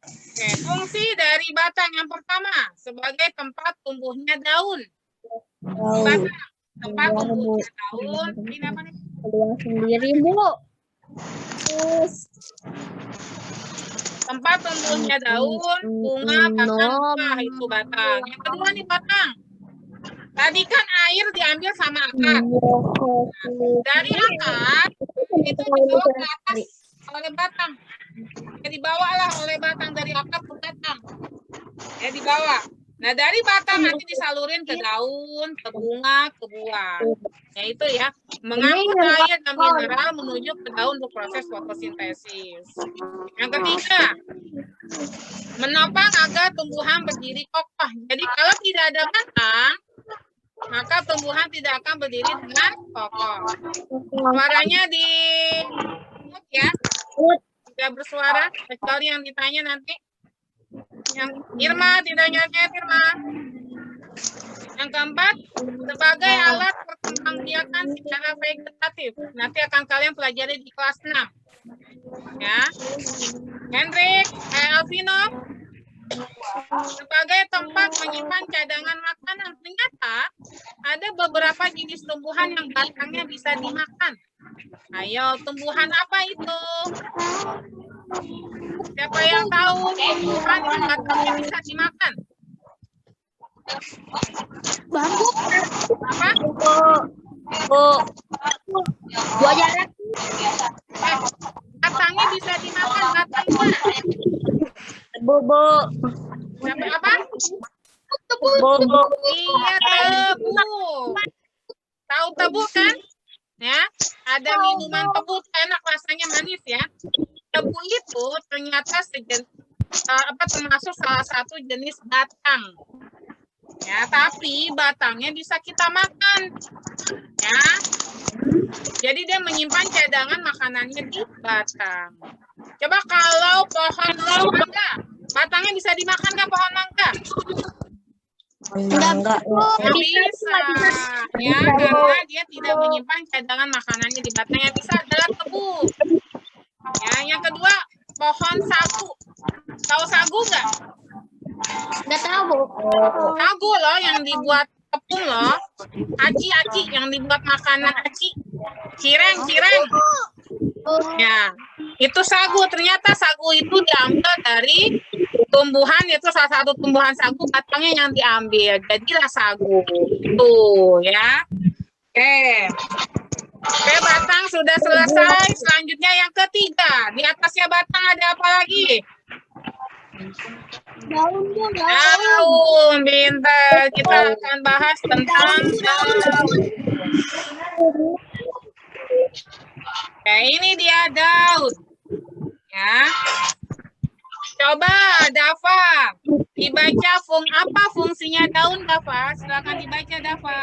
Oke, fungsi dari batang yang pertama sebagai tempat tumbuhnya daun. Batang, tempat tumbuhnya daun. Ini apa nih? Sendiri Bu. Tempat tumbuhnya daun, bunga, bahkan buah, itu batang. Yang kedua nih batang. Tadi kan air diambil sama akar. Dari akar itu dibawa ke atas oleh batang. Ya dibawalah oleh batang dari akar ke batang. Ya dibawa. Nah dari batang nanti disalurin ke daun, ke bunga, ke buah. Yaitu ya mengangkut air dan mineral menuju ke daun untuk proses fotosintesis. Yang ketiga, menopang agar tumbuhan berdiri kokoh. Jadi kalau tidak ada batang, maka tumbuhan tidak akan berdiri dengan kokoh. Suaranya di mute ya. Tidak bersuara, kecuali yang ditanya nanti. Yang Irma, tidak nyanyet Irma. Yang keempat, sebagai alat perkembangbiakan secara vegetatif. Nanti akan kalian pelajari di kelas 6. Ya. Hendrik, Alvino, sebagai tempat menyimpan cadangan makanan. Ternyata ada beberapa jenis tumbuhan yang batangnya bisa dimakan. Ayo, tumbuhan apa itu? Siapa yang tahu tumbuhan yang batangnya bisa dimakan? Bambu. Apa? Buah jarak. Batangnya bisa dimakan, batangnya. Bobo. Iya, tebu. Tahu tebu kan? Ya, ada minuman tebu enak rasanya manis ya. Tebu itu ternyata termasuk salah satu jenis batang. Ya, tapi batangnya bisa kita makan. Ya. Jadi dia menyimpan cadangan makanannya di batang. Coba kalau pohon mangga, batangnya bisa dimakan nggak pohon mangga? Enggak. Nggak bisa. Ya, karena dia tidak menyimpan cadangan makanannya di batang. Yang bisa adalah tebu. Ya, yang kedua pohon sagu. Tahu sagu nggak? Nggak tahu, Bu. Sagu loh yang dibuat tepung loh. Aci yang dibuat makanan aci. Cireng. Ya, itu sagu. Ternyata sagu itu diambil dari tumbuhan, itu salah satu tumbuhan sagu, batangnya yang diambil. Jadilah sagu. Tuh ya. Oke, batang sudah selesai. Selanjutnya yang ketiga. Di atasnya batang ada apa lagi? Daun, pintar. Kita akan bahas tentang daun. Nah, ini dia daun. Ya. Coba Dava dibaca apa fungsinya daun, Dava? Silakan dibaca, Dava.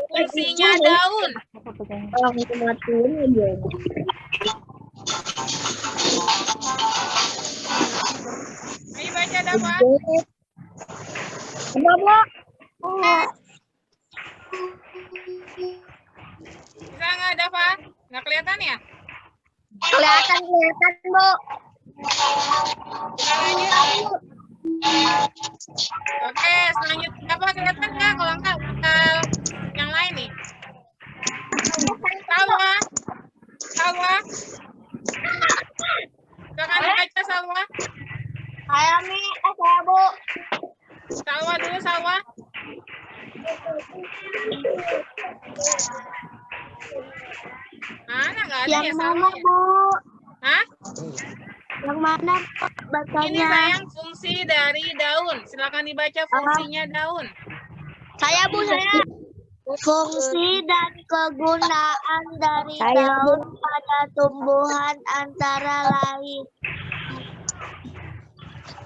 Fungsinya daun. Ayo baca, Dava. Bisa nggak, Dava? Nggak kelihatan ya? Kelihatan, Bu. Kita lanjut. Oke, selanjutnya apa kelihatan nggak? Kalau nggak, yang lain nih. Salwa. Silakan dibaca, Salwa. Saya Bu. Salwa dulu, Salwa. Mana nggak ada ya, Salwa? Bu? Hah? Yang mana bacanya? Ini sayang fungsi dari daun. Silakan dibaca fungsinya daun. Saya Bu, saya. Fungsi dan kegunaan dari daun pada tumbuhan antara lain.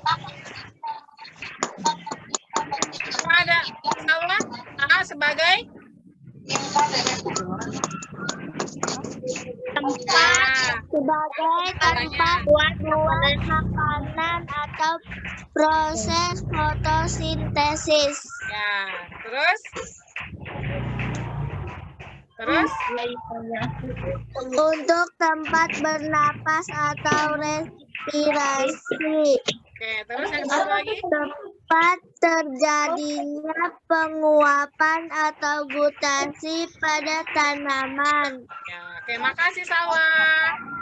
Apa ada Salwa? Sebagai tempat buat makanan atau proses fotosintesis. ya, terus Untuk tempat bernapas atau respirasi. oke, terus yang satu lagi. Tempat terjadinya penguapan atau gutasi pada tanaman. Ya, oke, makasih Salwa.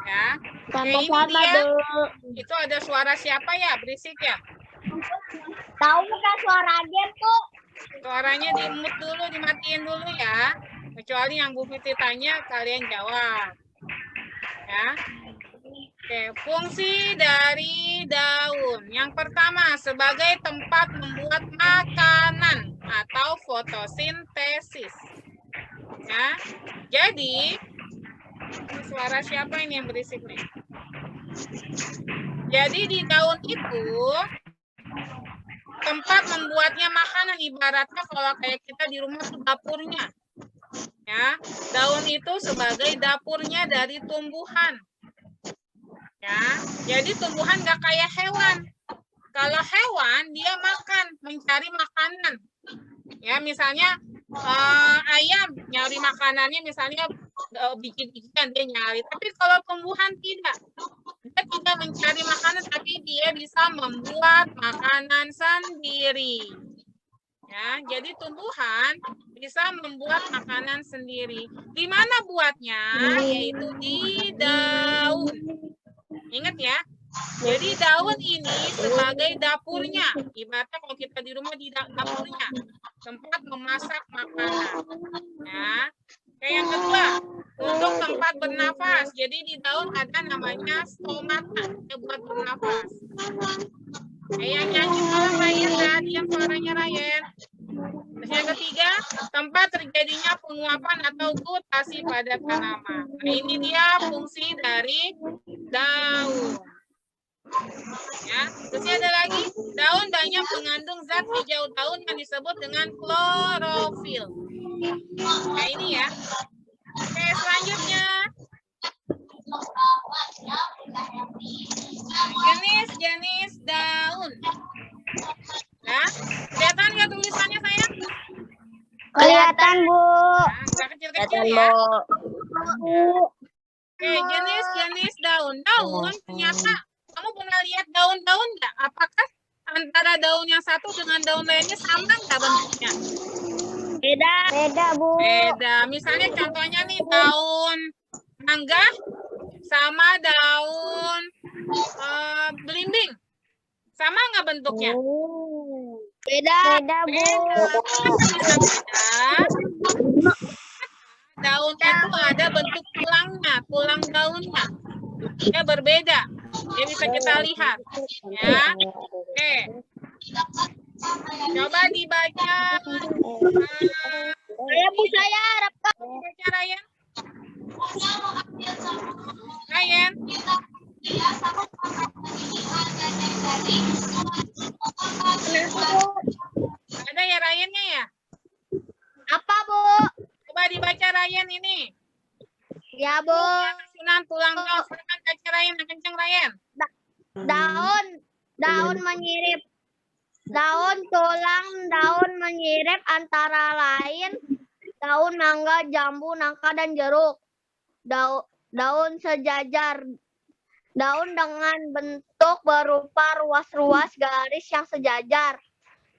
Ya. Sama-sama, ini dia. Bu. Itu ada suara siapa ya? Berisik ya? Tahu bukan suara game, Bu? Suaranya di-mute dulu, dimatiin dulu ya. Kecuali yang Bu Fitri tanya, kalian jawab. Ya. Oke, fungsi dari daun. Yang pertama, sebagai tempat membuat makanan atau fotosintesis. Ya. Jadi, suara siapa ini yang berisik nih? Jadi di daun itu tempat membuatnya makanan, ibaratnya kalau kayak kita di rumah tuh dapurnya. Ya, daun itu sebagai dapurnya dari tumbuhan. Ya, jadi tumbuhan nggak kayak hewan. Kalau hewan dia makan, mencari makanan. Ya, misalnya ayam nyari makanannya, misalnya biji-bijian dia nyari. Tapi kalau tumbuhan tidak, dia tidak mencari makanan, tapi dia bisa membuat makanan sendiri. Ya, jadi tumbuhan bisa membuat makanan sendiri. Di mana buatnya? Yaitu di daun. Ingat ya. Jadi daun ini sebagai dapurnya. Ibaratnya kalau kita di rumah di dapurnya, tempat memasak makanan. Ya. Kayak yang kedua, untuk tempat bernafas. Jadi di daun ada namanya stomata, buat bernafas. Nah, yang nyanyi tolong Ryan, diam suaranya Ryan. Terus yang ketiga, tempat terjadinya penguapan atau gutasi pada tanaman. Nah, ini dia fungsi dari daun. Ya, terusnya ada lagi, daun banyak mengandung zat hijau daun yang disebut dengan klorofil. Nah, ini ya. Oke, selanjutnya. Jenis-jenis daun. Ya, kelihatan nggak tulisannya sayang? Kelihatan, Bu. Nah, nggak kecil-kecil ya. Oke, jenis-jenis daun. Daun ternyata kamu pernah lihat daun-daun nggak? Apakah antara daun yang satu dengan daun lainnya sama nggak bentuknya? Beda. Beda, Bu. Beda. Misalnya contohnya nih daun mangga sama daun belimbing. Sama nggak bentuknya? Beda. Beda, Bu. Beda. Kenapa bisa beda? Daun itu ada bentuk tulangnya, tulang daunnya. Ya berbeda. Ya bisa kita lihat. Ya. Oke. Coba dibaca. Saya, Bu, saya harapkan. Baca Ryan. Ryan. Ada ya Ryannya ya? Apa, Bu? Coba dibaca Ryan ini. Ya, Bu. Susunan tulang daun. Silakan baca Ryan, kenceng Ryan. Daun menyirip. Daun tulang, daun menyirip antara lain daun mangga, jambu, nangka, dan jeruk. Daun sejajar. Daun dengan bentuk berupa ruas-ruas garis yang sejajar.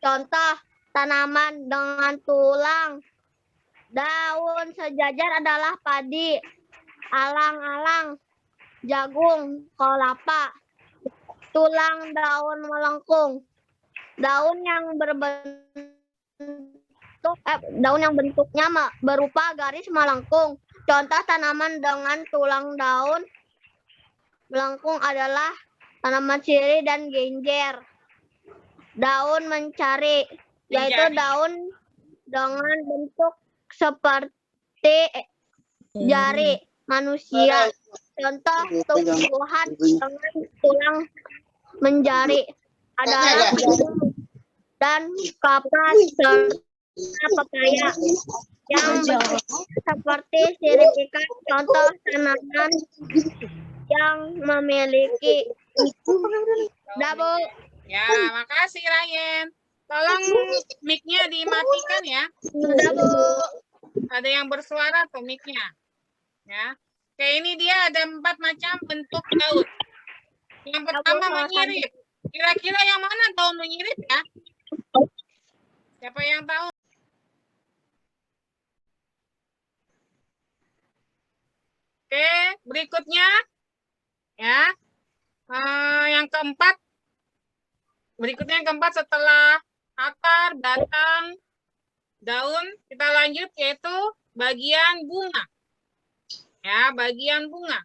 Contoh, tanaman dengan tulang. Daun sejajar adalah padi, alang-alang, jagung, kelapa. Tulang daun melengkung. Daun yang bentuknya berupa garis melengkung. Contoh tanaman dengan tulang daun melengkung adalah tanaman sirih dan genjer. Daun mencari, yaitu daun dengan bentuk seperti jari manusia. Contoh tumbuhan dengan tulang menjari adalah dan kapas serta pepaya yang seperti sirip ikan. Contoh tanaman yang memiliki dabu. Ya, makasih Ryan. Tolong mic-nya dimatikan ya. Dabu. Ada yang bersuara tuh mic-nya. Ya. Oke, ini dia ada 4 macam bentuk daun. Yang pertama menyirip. Kira-kira yang mana daun menyirip ya? Siapa yang tahu? Oke, berikutnya ya. Yang keempat. Berikutnya yang keempat setelah akar, batang, daun, kita lanjut yaitu bagian bunga. Ya, bagian bunga.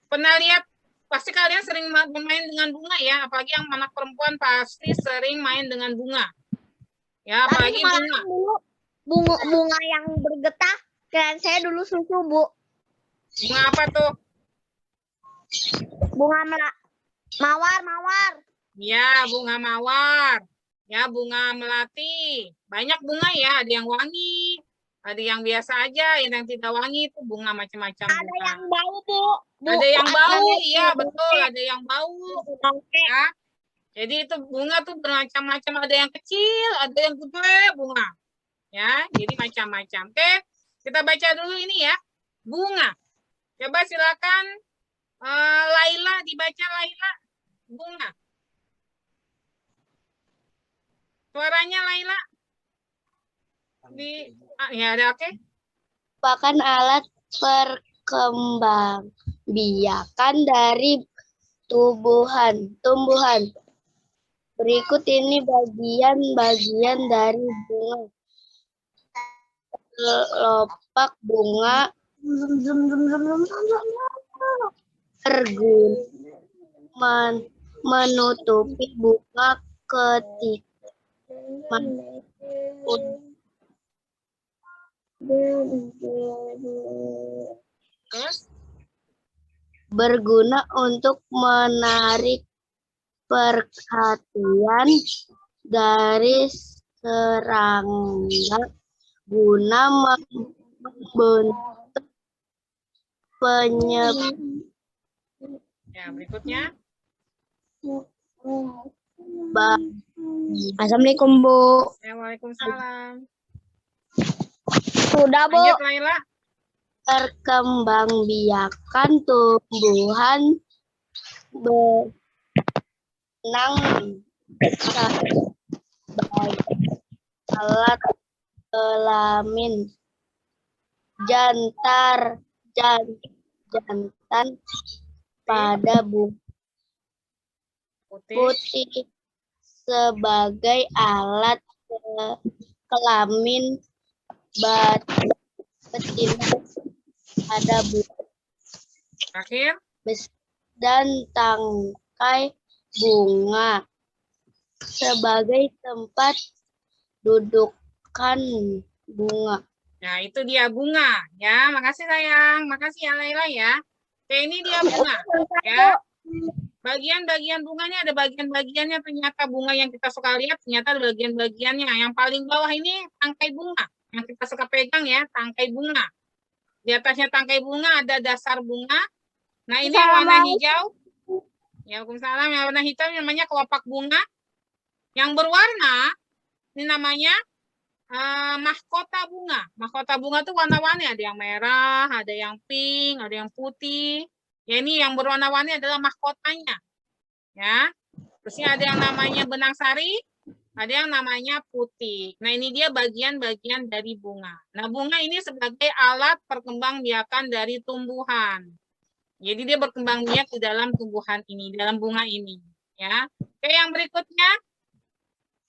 Pernah lihat, pasti kalian sering bermain dengan bunga ya, apalagi yang anak perempuan pasti sering main dengan bunga. Ya, apalagi bunga. Bunga yang bergetah, kayak saya dulu susu, Bu. Bunga apa tuh? Bunga mawar. Ya, bunga mawar. Ya, bunga melati. Banyak bunga ya, ada yang wangi, ada yang biasa aja, yang tidak wangi itu bunga macam-macam. Ada yang bau, Bu. Ada yang bau, iya betul, ada yang bau. Ya. Jadi itu bunga tuh bermacam-macam, ada yang kecil, ada yang gede bunga. Ya, jadi macam-macam. Oke, kita baca dulu ini ya. Bunga. Coba silakan Laila dibaca Laila. Bunga. Suaranya Laila. Ya ada oke. Merupakan alat perkembangbiakan dari tumbuhan. Berikut ini bagian-bagian dari bunga. Kelopak bunga menutupi bunga ketika Terus berguna untuk menarik perhatian dari serangga guna membentuk penyebab. ya berikutnya. Assalamualaikum, Bu. Ya, waalaikumsalam. Sudah, Bu. Lanjut Laila. Perkembangbiakan tumbuhan benang sebagai alat kelamin jantan pada bunga putih sebagai alat kelamin betina pada bunga Terakhir. dan tangkai bunga sebagai tempat dudukan bunga. Nah, itu dia bunga. Ya, makasih sayang. Makasih ya Laila ya. Oke, ini dia bunga. Ya. Bagian-bagian bunganya ada bagian-bagiannya, ternyata bunga yang kita suka lihat ternyata ada bagian-bagiannya. Yang paling bawah ini tangkai bunga. Yang kita suka pegang ya, tangkai bunga. Di atasnya tangkai bunga ada dasar bunga. Nah, ini yang warna hijau. Ya, waalaikumsalam. Yang warna hitam namanya kelopak bunga. Yang berwarna ini namanya mahkota bunga. Mahkota bunga itu warna-warni, ada yang merah, ada yang pink, ada yang putih. Ya, ini yang berwarna-warni adalah mahkotanya. Ya. Terusnya ada yang namanya benang sari, ada yang namanya putih. Nah, ini dia bagian-bagian dari bunga. Nah, bunga ini sebagai alat perkembangbiakan dari tumbuhan. Jadi dia berkembang biak di dalam tumbuhan ini, dalam bunga ini. Ya. Oke, yang berikutnya.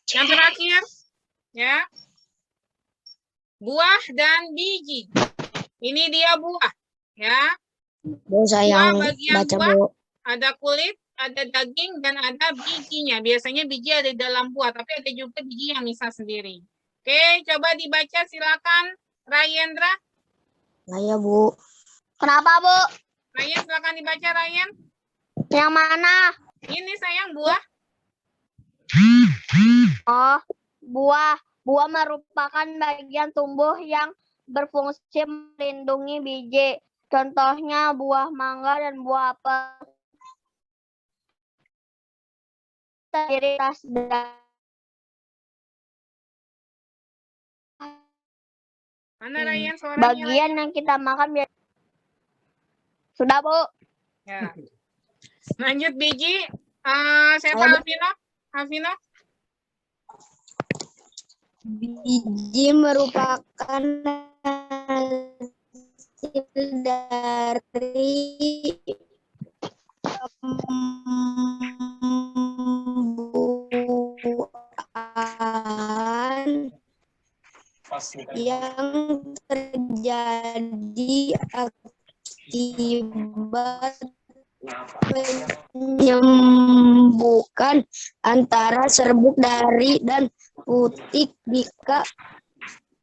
Yang terakhir. Ya. Buah dan biji. Ini dia buah, ya. Bu, saya Buah bagian baca, buah, Bu. ada kulit, ada daging, dan ada bijinya. Biasanya biji ada di dalam buah, tapi ada juga biji yang bisa sendiri. Oke, coba dibaca silakan, Rayendra. Saya, Bu. Kenapa, Bu? Ryan, silakan dibaca, Ryan. Yang mana? Ini sayang buah. Oh, buah. Buah merupakan bagian tumbuh yang berfungsi melindungi biji. Contohnya buah mangga dan buah apel. Ciri khas Mana Ryan suaranya? bagian yang kita makan biar sudah, Bu. Ya. Lanjut biji. Siapa Alvino? Alvino? Biji merupakan hasil dari pembuahan yang terjadi akibat penyembuhan antara serbuk dari dan putik.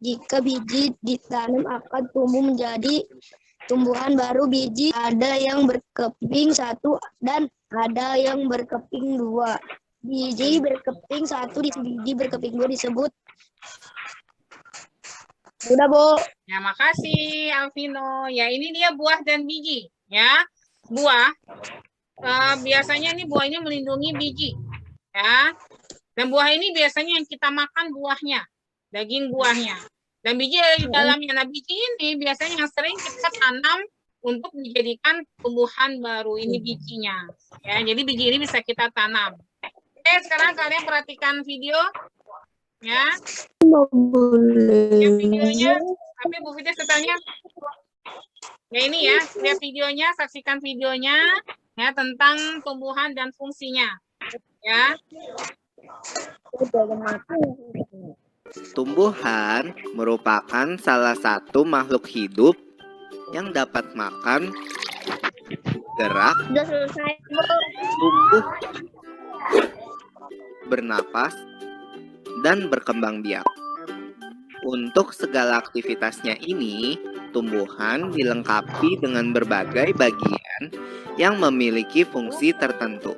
Jika biji ditanam akan tumbuh menjadi tumbuhan baru. Biji ada yang berkeping satu dan ada yang berkeping dua. Biji berkeping satu, biji berkeping dua disebut. Udah, Bu. Ya, makasih Alvino. Ya, ini dia buah dan biji. Ya, buah. Biasanya ini buah ini melindungi biji. Ya, dan buah ini biasanya yang kita makan buahnya, daging buahnya. Dan biji ada di dalamnya. Nah, biji ini biasanya yang sering kita tanam untuk dijadikan tumbuhan baru. Ini bijinya. Ya, jadi biji ini bisa kita tanam. Oke, sekarang kalian perhatikan video. Ya. Yang videonya, tapi Bu Fitri setelahnya. Ya ini ya, lihat videonya, saksikan videonya ya tentang tumbuhan dan fungsinya. Ya. Tumbuhan merupakan salah satu makhluk hidup yang dapat makan, gerak, Sudah selesai, Bu. tumbuh, bernapas, dan berkembang biak. Untuk segala aktivitasnya ini, tumbuhan dilengkapi dengan berbagai bagian yang memiliki fungsi tertentu.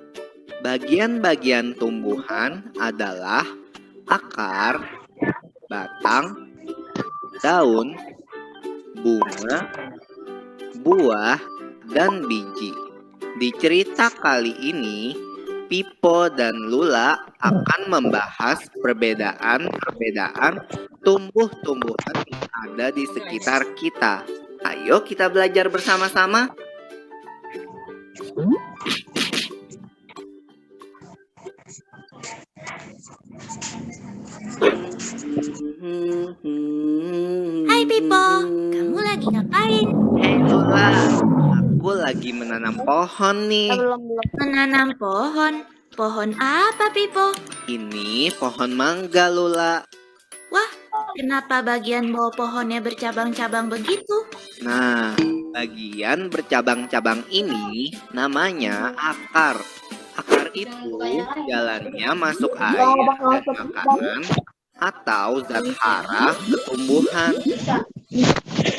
Bagian-bagian tumbuhan adalah akar, batang, daun, bunga, buah, dan biji. Di cerita kali ini, Pipo dan Lula akan membahas perbedaan-perbedaan tumbuh-tumbuhan yang ada di sekitar kita. Ayo kita belajar bersama-sama. Hai Pipo, kamu lagi ngapain? Hei Lula, aku lagi menanam pohon nih. Menanam pohon. Pohon apa Pipo? Ini pohon mangga Lula. Wah, kenapa bagian bawah pohonnya bercabang-cabang begitu? Nah, bagian bercabang-cabang ini namanya akar. Akar itu jalannya masuk air dan makanan atau zat hara ke tumbuhan.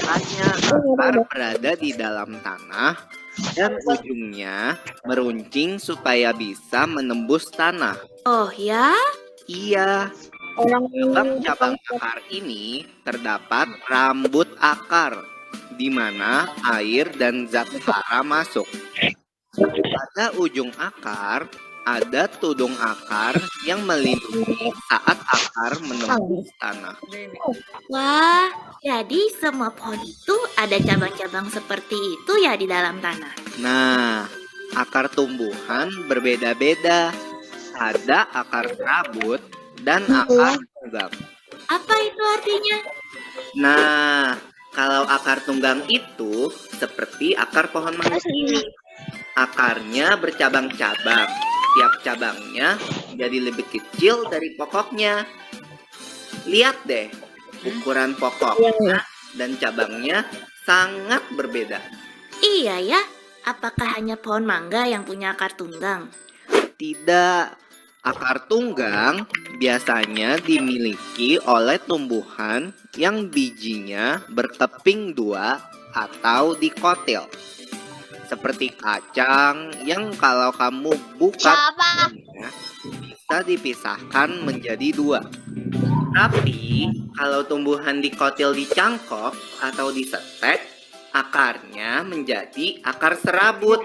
Hanya akar berada di dalam tanah dan ujungnya meruncing supaya bisa menembus tanah. Oh ya? Iya, cabang-cabang akar ini terdapat rambut akar, di mana air dan zat hara masuk. Pada ujung akar, ada tudung akar yang melindungi saat akar menembus tanah. Wah, jadi semua pohon itu ada cabang-cabang seperti itu ya di dalam tanah. Nah, akar tumbuhan berbeda-beda. Ada akar serabut dan akar tunggang. Apa itu artinya? Nah, kalau akar tunggang itu seperti akar pohon mangga ini. Akarnya bercabang-cabang. Tiap cabangnya jadi lebih kecil dari pokoknya. Lihat deh, ukuran pokoknya dan cabangnya sangat berbeda. Iya ya, apakah hanya pohon mangga yang punya akar tunggang? Tidak. Akar tunggang biasanya dimiliki oleh tumbuhan yang bijinya berkeping dua atau dikotil. Seperti kacang yang kalau kamu buka daunnya, bisa dipisahkan menjadi dua. Tapi kalau tumbuhan dikotil dicangkok atau disetek, akarnya menjadi akar serabut.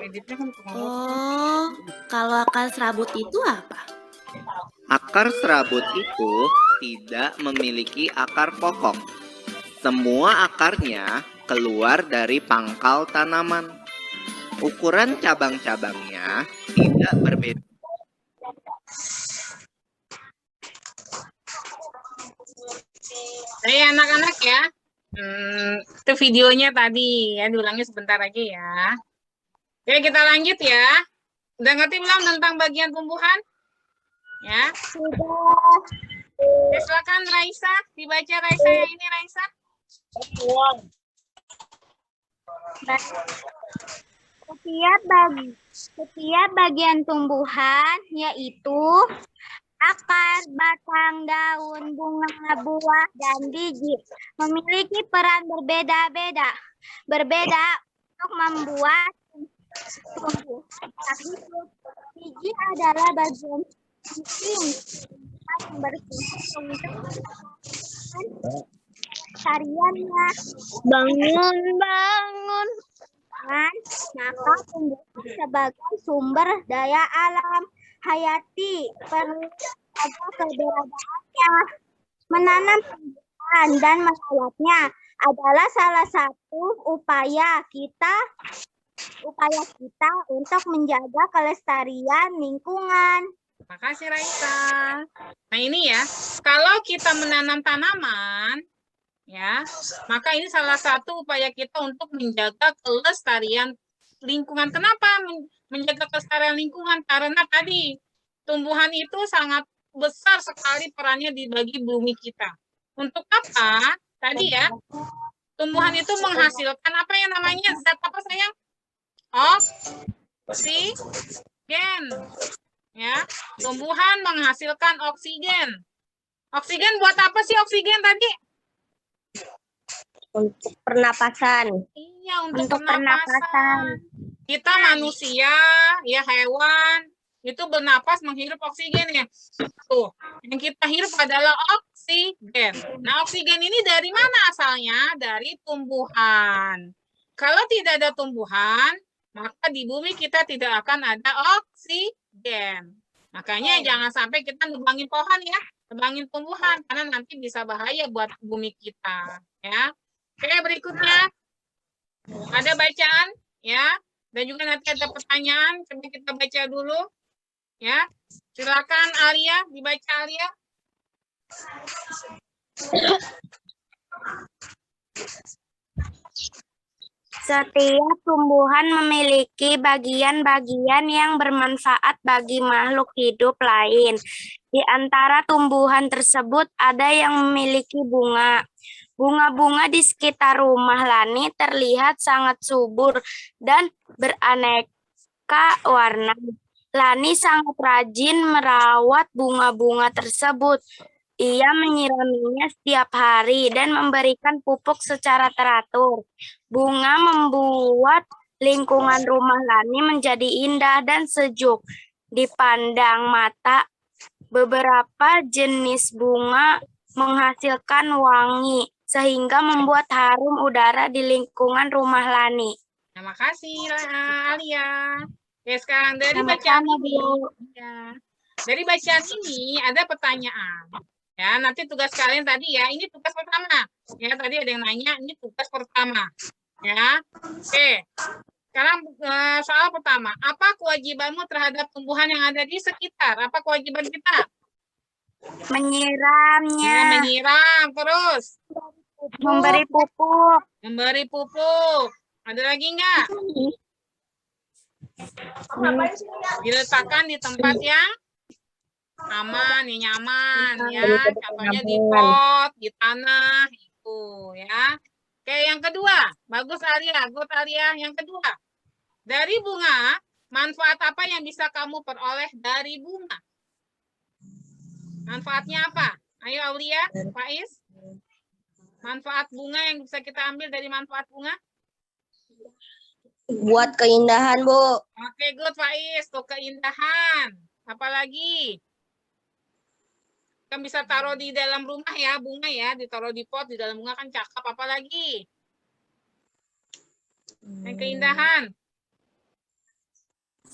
Oh, kalau akar serabut itu apa? Akar serabut itu tidak memiliki akar pokok. Semua akarnya keluar dari pangkal tanaman. Ukuran cabang-cabangnya tidak berbeda. Hai anak-anak ya. Itu videonya tadi ya, diulangnya sebentar aja ya. Oke, kita lanjut ya. Udah ngerti belum tentang bagian tumbuhan? Ya. Oke, silakan Raisa, dibaca Raisa yang ini Raisa. Setiap bagian tumbuhan yaitu akar, batang, daun, bunga, buah, dan biji memiliki peran berbeda-beda untuk membuat tumbuhan hidup. Biji adalah bagian penting yang berfungsi untuk tariannya. Bangun. Maka tumbuhan sebagai sumber daya alam hayati perlu jaga keberadaannya. Menanam tumbuhan dan merawatnya adalah salah satu upaya kita untuk menjaga kelestarian lingkungan. Makasih Raisa. Nah ini ya, kalau kita menanam tanaman, ya, maka ini salah satu upaya kita untuk menjaga kelestarian lingkungan. Kenapa menjaga kelestarian lingkungan? Karena tadi tumbuhan itu sangat besar sekali perannya di bagi bumi kita. Untuk apa? Tadi ya, tumbuhan itu menghasilkan apa yang namanya zat apa sayang? Oksigen. Ya, tumbuhan menghasilkan oksigen. Oksigen buat apa sih oksigen tadi? Untuk pernapasan. Iya, untuk pernapasan. Kita manusia, ya hewan, itu bernapas menghirup oksigen ya. Tuh, yang kita hirup adalah oksigen. Nah, oksigen ini dari mana asalnya? Dari tumbuhan. Kalau tidak ada tumbuhan, maka di bumi kita tidak akan ada oksigen. Makanya jangan sampai kita nebangin pohon ya, nebangin tumbuhan, karena nanti bisa bahaya buat bumi kita. Ya. Oke, berikutnya. Ada bacaan, ya. Dan juga nanti ada pertanyaan, coba kita baca dulu. Ya, silakan Alia, dibaca Alia. Setiap tumbuhan memiliki bagian-bagian yang bermanfaat bagi makhluk hidup lain. Di antara tumbuhan tersebut ada yang memiliki bunga. Bunga-bunga di sekitar rumah Lani terlihat sangat subur dan beraneka warna. Lani sangat rajin merawat bunga-bunga tersebut. Ia menyiraminya setiap hari dan memberikan pupuk secara teratur. Bunga membuat lingkungan rumah Lani menjadi indah dan sejuk dipandang mata. Beberapa jenis bunga menghasilkan wangi sehingga membuat harum udara di lingkungan rumah Lani. Terima kasih Alia. Oke, sekarang dari bacaan ini, ya, dari bacaan ini ada pertanyaan. Ya, nanti tugas kalian tadi ya, ini tugas pertama. Ya, tadi ada yang nanya, ini tugas pertama. Ya, oke. Sekarang soal pertama, apa kewajibanmu terhadap tumbuhan yang ada di sekitar? Apa kewajiban kita? Menyiramnya, Ya, menyiram, terus memberi pupuk, memberi pupuk. Ada lagi enggak? Diletakkan di tempat yang aman, yang nyaman, ya. Contohnya di pot, di tanah, itu, ya. Oke, yang kedua. Bagus, Alia. Good, Alia. Yang kedua. Dari bunga, manfaat apa yang bisa kamu peroleh dari bunga? Manfaatnya apa? Ayo, Aulia, Faiz. Manfaat bunga yang bisa kita ambil dari manfaat bunga? Buat keindahan, Bu. Oke, good, Faiz. Tuh, keindahan. Apalagi? Kan bisa taruh di dalam rumah ya, bunga ya. Ditaruh di pot, di dalam bunga kan cakep. Apalagi? Yang keindahan.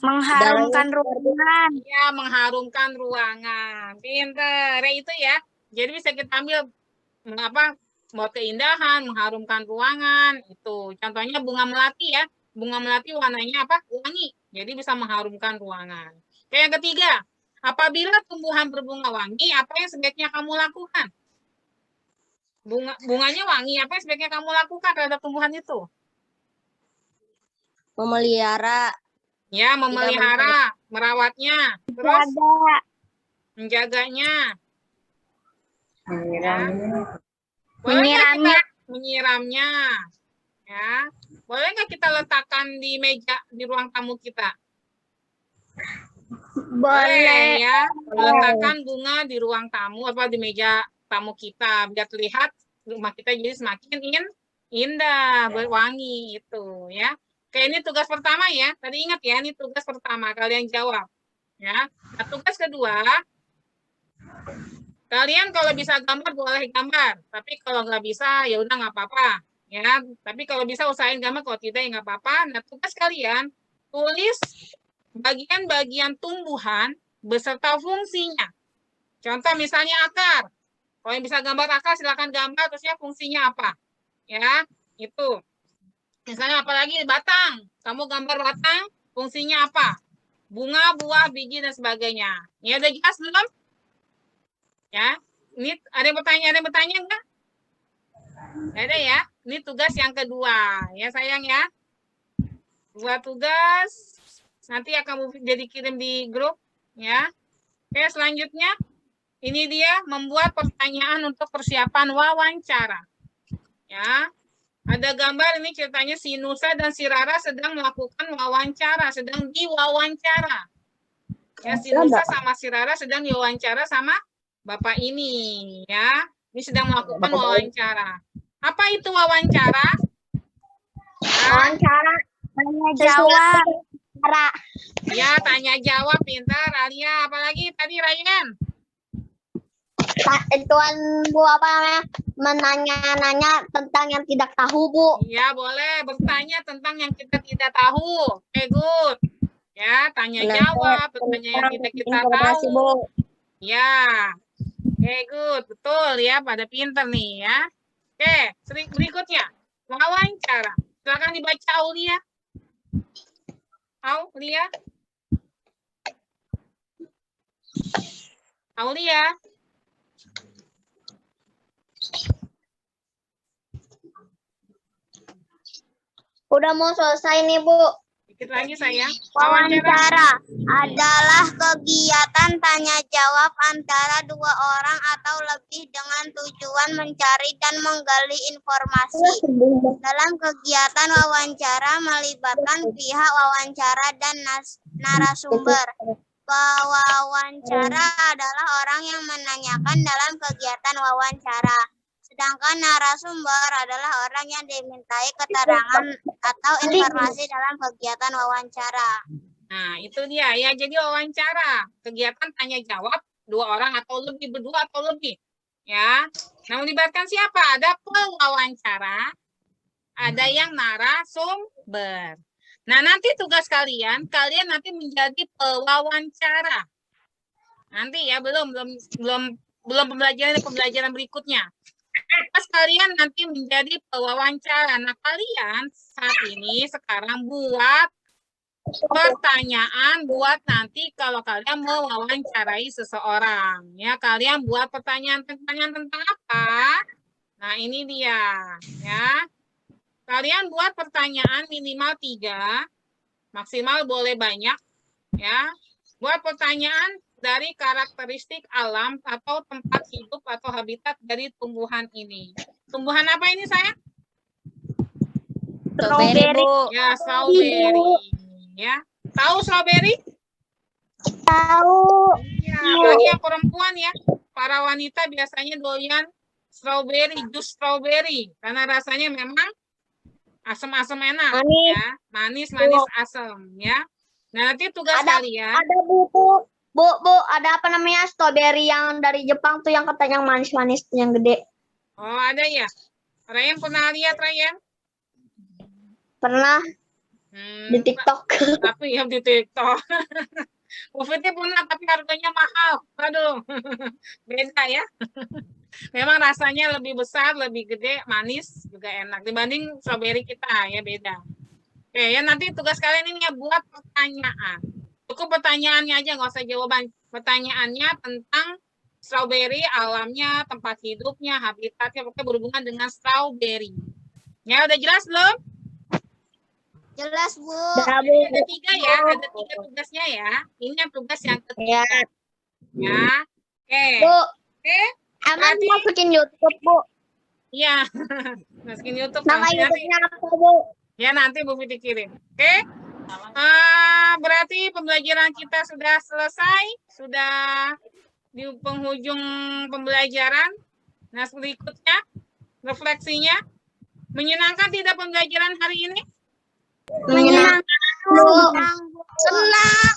mengharumkan ruangan. Ya, mengharumkan ruangan. Pinter. Ya, itu ya. Jadi bisa kita ambil apa? Buat keindahan, mengharumkan ruangan. Itu. Contohnya bunga melati ya. Bunga melati warnanya apa? Wangi. Jadi bisa mengharumkan ruangan. Oke, yang ketiga. Apabila tumbuhan berbunga wangi, apa yang sebaiknya kamu lakukan? Bunganya wangi, apa yang sebaiknya kamu lakukan terhadap tumbuhan itu? Memelihara. Ya, memelihara, merawatnya, terus menjaganya. Ya. Boleh nggak kita menyiramnya? Ya, boleh nggak kita letakkan di meja di ruang tamu kita? Boleh ya, letakkan bunga di ruang tamu apa di meja tamu kita biar terlihat rumah kita jadi semakin indah, berwangi itu ya. Oke, ini tugas pertama ya. Tadi ingat ya, ini tugas pertama. Kalian jawab. Ya. Nah, tugas kedua, kalian kalau bisa gambar, boleh gambar. Tapi kalau nggak bisa, ya udah nggak apa-apa. Ya. Tapi kalau bisa usahain gambar, kalau tidak ya nggak apa-apa. Nah, tugas kalian, tulis bagian-bagian tumbuhan beserta fungsinya. Contoh misalnya akar. Kalau yang bisa gambar akar, silakan gambar. Terusnya fungsinya apa. Ya, itu. Misalnya apalagi batang, kamu gambar batang, fungsinya apa? Bunga, buah, biji, dan sebagainya. Ini ada jelas belum? Ya, ini ada yang bertanya enggak? Ada ya, ini tugas yang kedua. Ya sayang ya. Dua tugas, nanti akan jadi kirim di grup. Ya. Oke, selanjutnya, ini dia membuat pertanyaan untuk persiapan wawancara. Ya. Ada gambar ini ceritanya si Nusa dan si Rara sedang melakukan wawancara, sedang diwawancara. Ya, si Nusa sama si Rara sedang diwawancara sama Bapak ini, ya. Ini sedang melakukan wawancara. Apa itu wawancara? Wawancara tanya jawab. Ya, tanya jawab, pintar. Alia, apalagi tadi Ryan? Tuan Bu apa namanya? Menanya-nanya tentang yang tidak tahu, Bu. Ya, boleh bertanya tentang yang kita tidak tahu. Oke, good. Ya, tanya jawab tentang yang kita tahu. Ya. Oke, good. Betul ya, pada pintar nih ya. Oke, berikutnya. Wawancara. Silakan dibaca Aulia. Aulia. Aulia. Udah mau selesai nih, Bu. Dikit lagi sayang. Wawancara adalah kegiatan tanya jawab antara dua orang atau lebih dengan tujuan mencari dan menggali informasi. Dalam kegiatan wawancara melibatkan pihak wawancara dan narasumber. Pewawancara adalah orang yang menanyakan dalam kegiatan wawancara. Sedangkan narasumber adalah orang yang dimintai keterangan atau informasi dalam kegiatan wawancara. Nah, itu dia ya. Jadi wawancara, kegiatan tanya jawab dua orang atau lebih, berdua atau lebih. Ya. Nah, melibatkan siapa? Ada pewawancara, ada yang narasumber. Nah, nanti tugas kalian nanti menjadi pewawancara. Nanti ya, belum pembelajaran berikutnya. Pas kalian nanti menjadi pewawancara. Nah, kalian saat ini sekarang buat pertanyaan buat nanti kalau kalian mau mewawancarai seseorang. Ya, kalian buat pertanyaan tentang apa? Nah, ini dia, ya. Kalian buat pertanyaan minimal 3, maksimal boleh banyak, ya. Buat pertanyaan dari karakteristik alam atau tempat hidup atau habitat dari tumbuhan ini. Tumbuhan apa ini, sayang? Strawberry, Bu. Ya, strawberry. Ya. Tahu strawberry? Tahu. Ya, apalagi yang perempuan ya. Para wanita biasanya doyan strawberry, jus strawberry. Karena rasanya memang asam-asam enak. Manis. Ya. Manis, asam. Ya. Nah, nanti tugas kalian. Ada buku. Bu, ada apa namanya strawberry yang dari Jepang tuh yang katanya manis-manis tuh yang gede. Oh, ada ya. Ryan pernah lihat, Ryan? Pernah di TikTok. Tapi yang di TikTok. Ufitnya pernah, tapi harganya mahal. Aduh, beda ya. Memang rasanya lebih besar, lebih gede, manis, juga enak. Dibanding strawberry kita, ya beda. Oke, ya nanti tugas kalian ini ya buat pertanyaan. Cukup pertanyaannya aja, nggak usah jawaban. Pertanyaannya tentang strawberry, alamnya, tempat hidupnya, habitatnya, pokoknya berhubungan dengan strawberry. Ya, udah jelas belum? Jelas, Bu. Ada 3 ya, ada 3 tugasnya ya. Ini yang tugas yang ketiga. Ya, oke. Bu, Emang masukin YouTube, Bu. Iya, masukin YouTube. Nama nanti. YouTube-nya apa, Bu? Ya, nanti Bu Fiti kirim. Oke. Berarti pembelajaran kita sudah selesai, sudah di penghujung pembelajaran. Nah, berikutnya refleksinya. Menyenangkan tidak pembelajaran hari ini? Menyenangkan, Bu. Senang.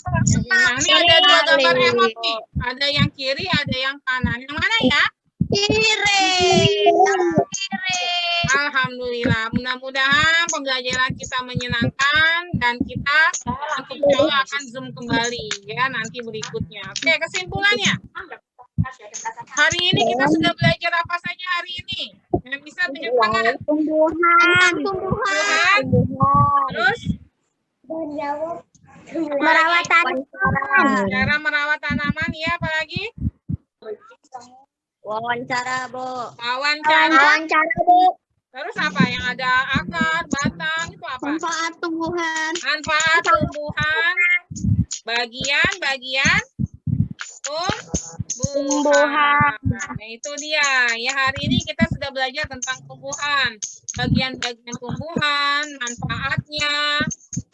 Nah, ini ada 2 gambar emot nih. Ada yang kiri, ada yang kanan. Yang mana ya? Kiri. Alhamdulillah. Mudah-mudahan pembelajaran kita menyenangkan dan kita nanti akan Zoom kembali ya nanti berikutnya. Oke, kesimpulannya. Hari ini kita sudah belajar apa saja hari ini? Yang bisa tunjuk tangan. Tumbuhan. Terus Merawat tanaman. cara merawat tanaman ya, apalagi? Wawancara, Bu. Wawancara. Bu. Terus apa? Yang ada akar, batang, itu apa? Manfaat tumbuhan. Manfaat tumbuhan. Bagian tumbuhan. Nah, itu dia. Ya, hari ini kita sudah belajar tentang tumbuhan. Bagian-bagian tumbuhan, manfaatnya,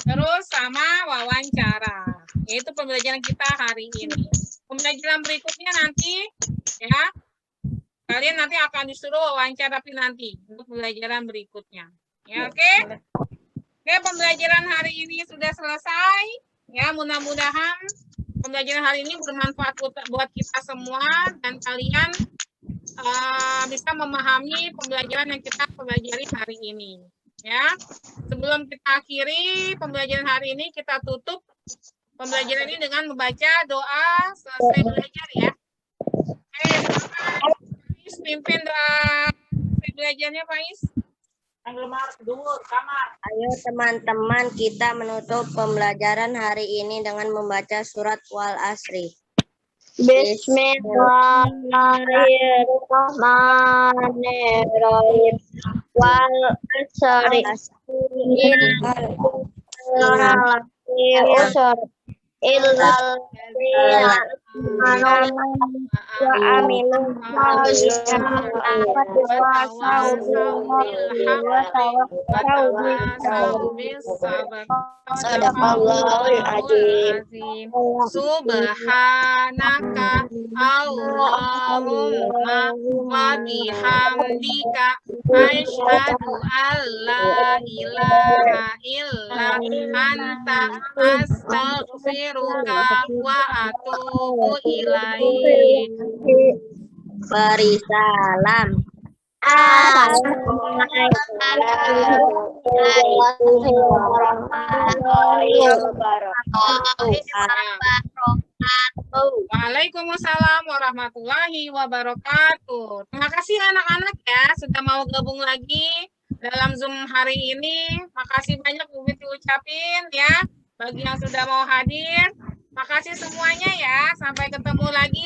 terus sama wawancara. Yaitu pembelajaran kita hari ini. Pembelajaran berikutnya nanti, ya, kalian nanti akan disuruh wawancara nanti untuk pembelajaran berikutnya. Ya, oke? Oke, pembelajaran hari ini sudah selesai. Ya, mudah-mudahan pembelajaran hari ini bermanfaat buat kita semua dan kalian bisa memahami pembelajaran yang kita pelajari hari ini. Ya, sebelum kita akhiri pembelajaran hari ini, kita tutup pembelajaran ini dengan membaca doa selesai belajar ya. Faiz pimpin doa selesai belajarnya Faiz. Ayo teman-teman, kita menutup pembelajaran hari ini dengan membaca surat Wal Asri. Bismillahirrahmanirrahim. Wal asri. Illal Subhanaka Allahumma wa bihamdika asyhadu an la ilaha illa anta astaghfiruka wa atubu ilaik. Beri salam. Assalamualaikum warahmatullahi wabarakatuh. Waalaikumsalam warahmatullahi wabarakatuh. Terima kasih anak-anak ya sudah mau gabung lagi dalam Zoom hari ini. Makasih banyak Bubit diucapin ya bagi yang sudah mau hadir. Makasih semuanya ya. Sampai ketemu lagi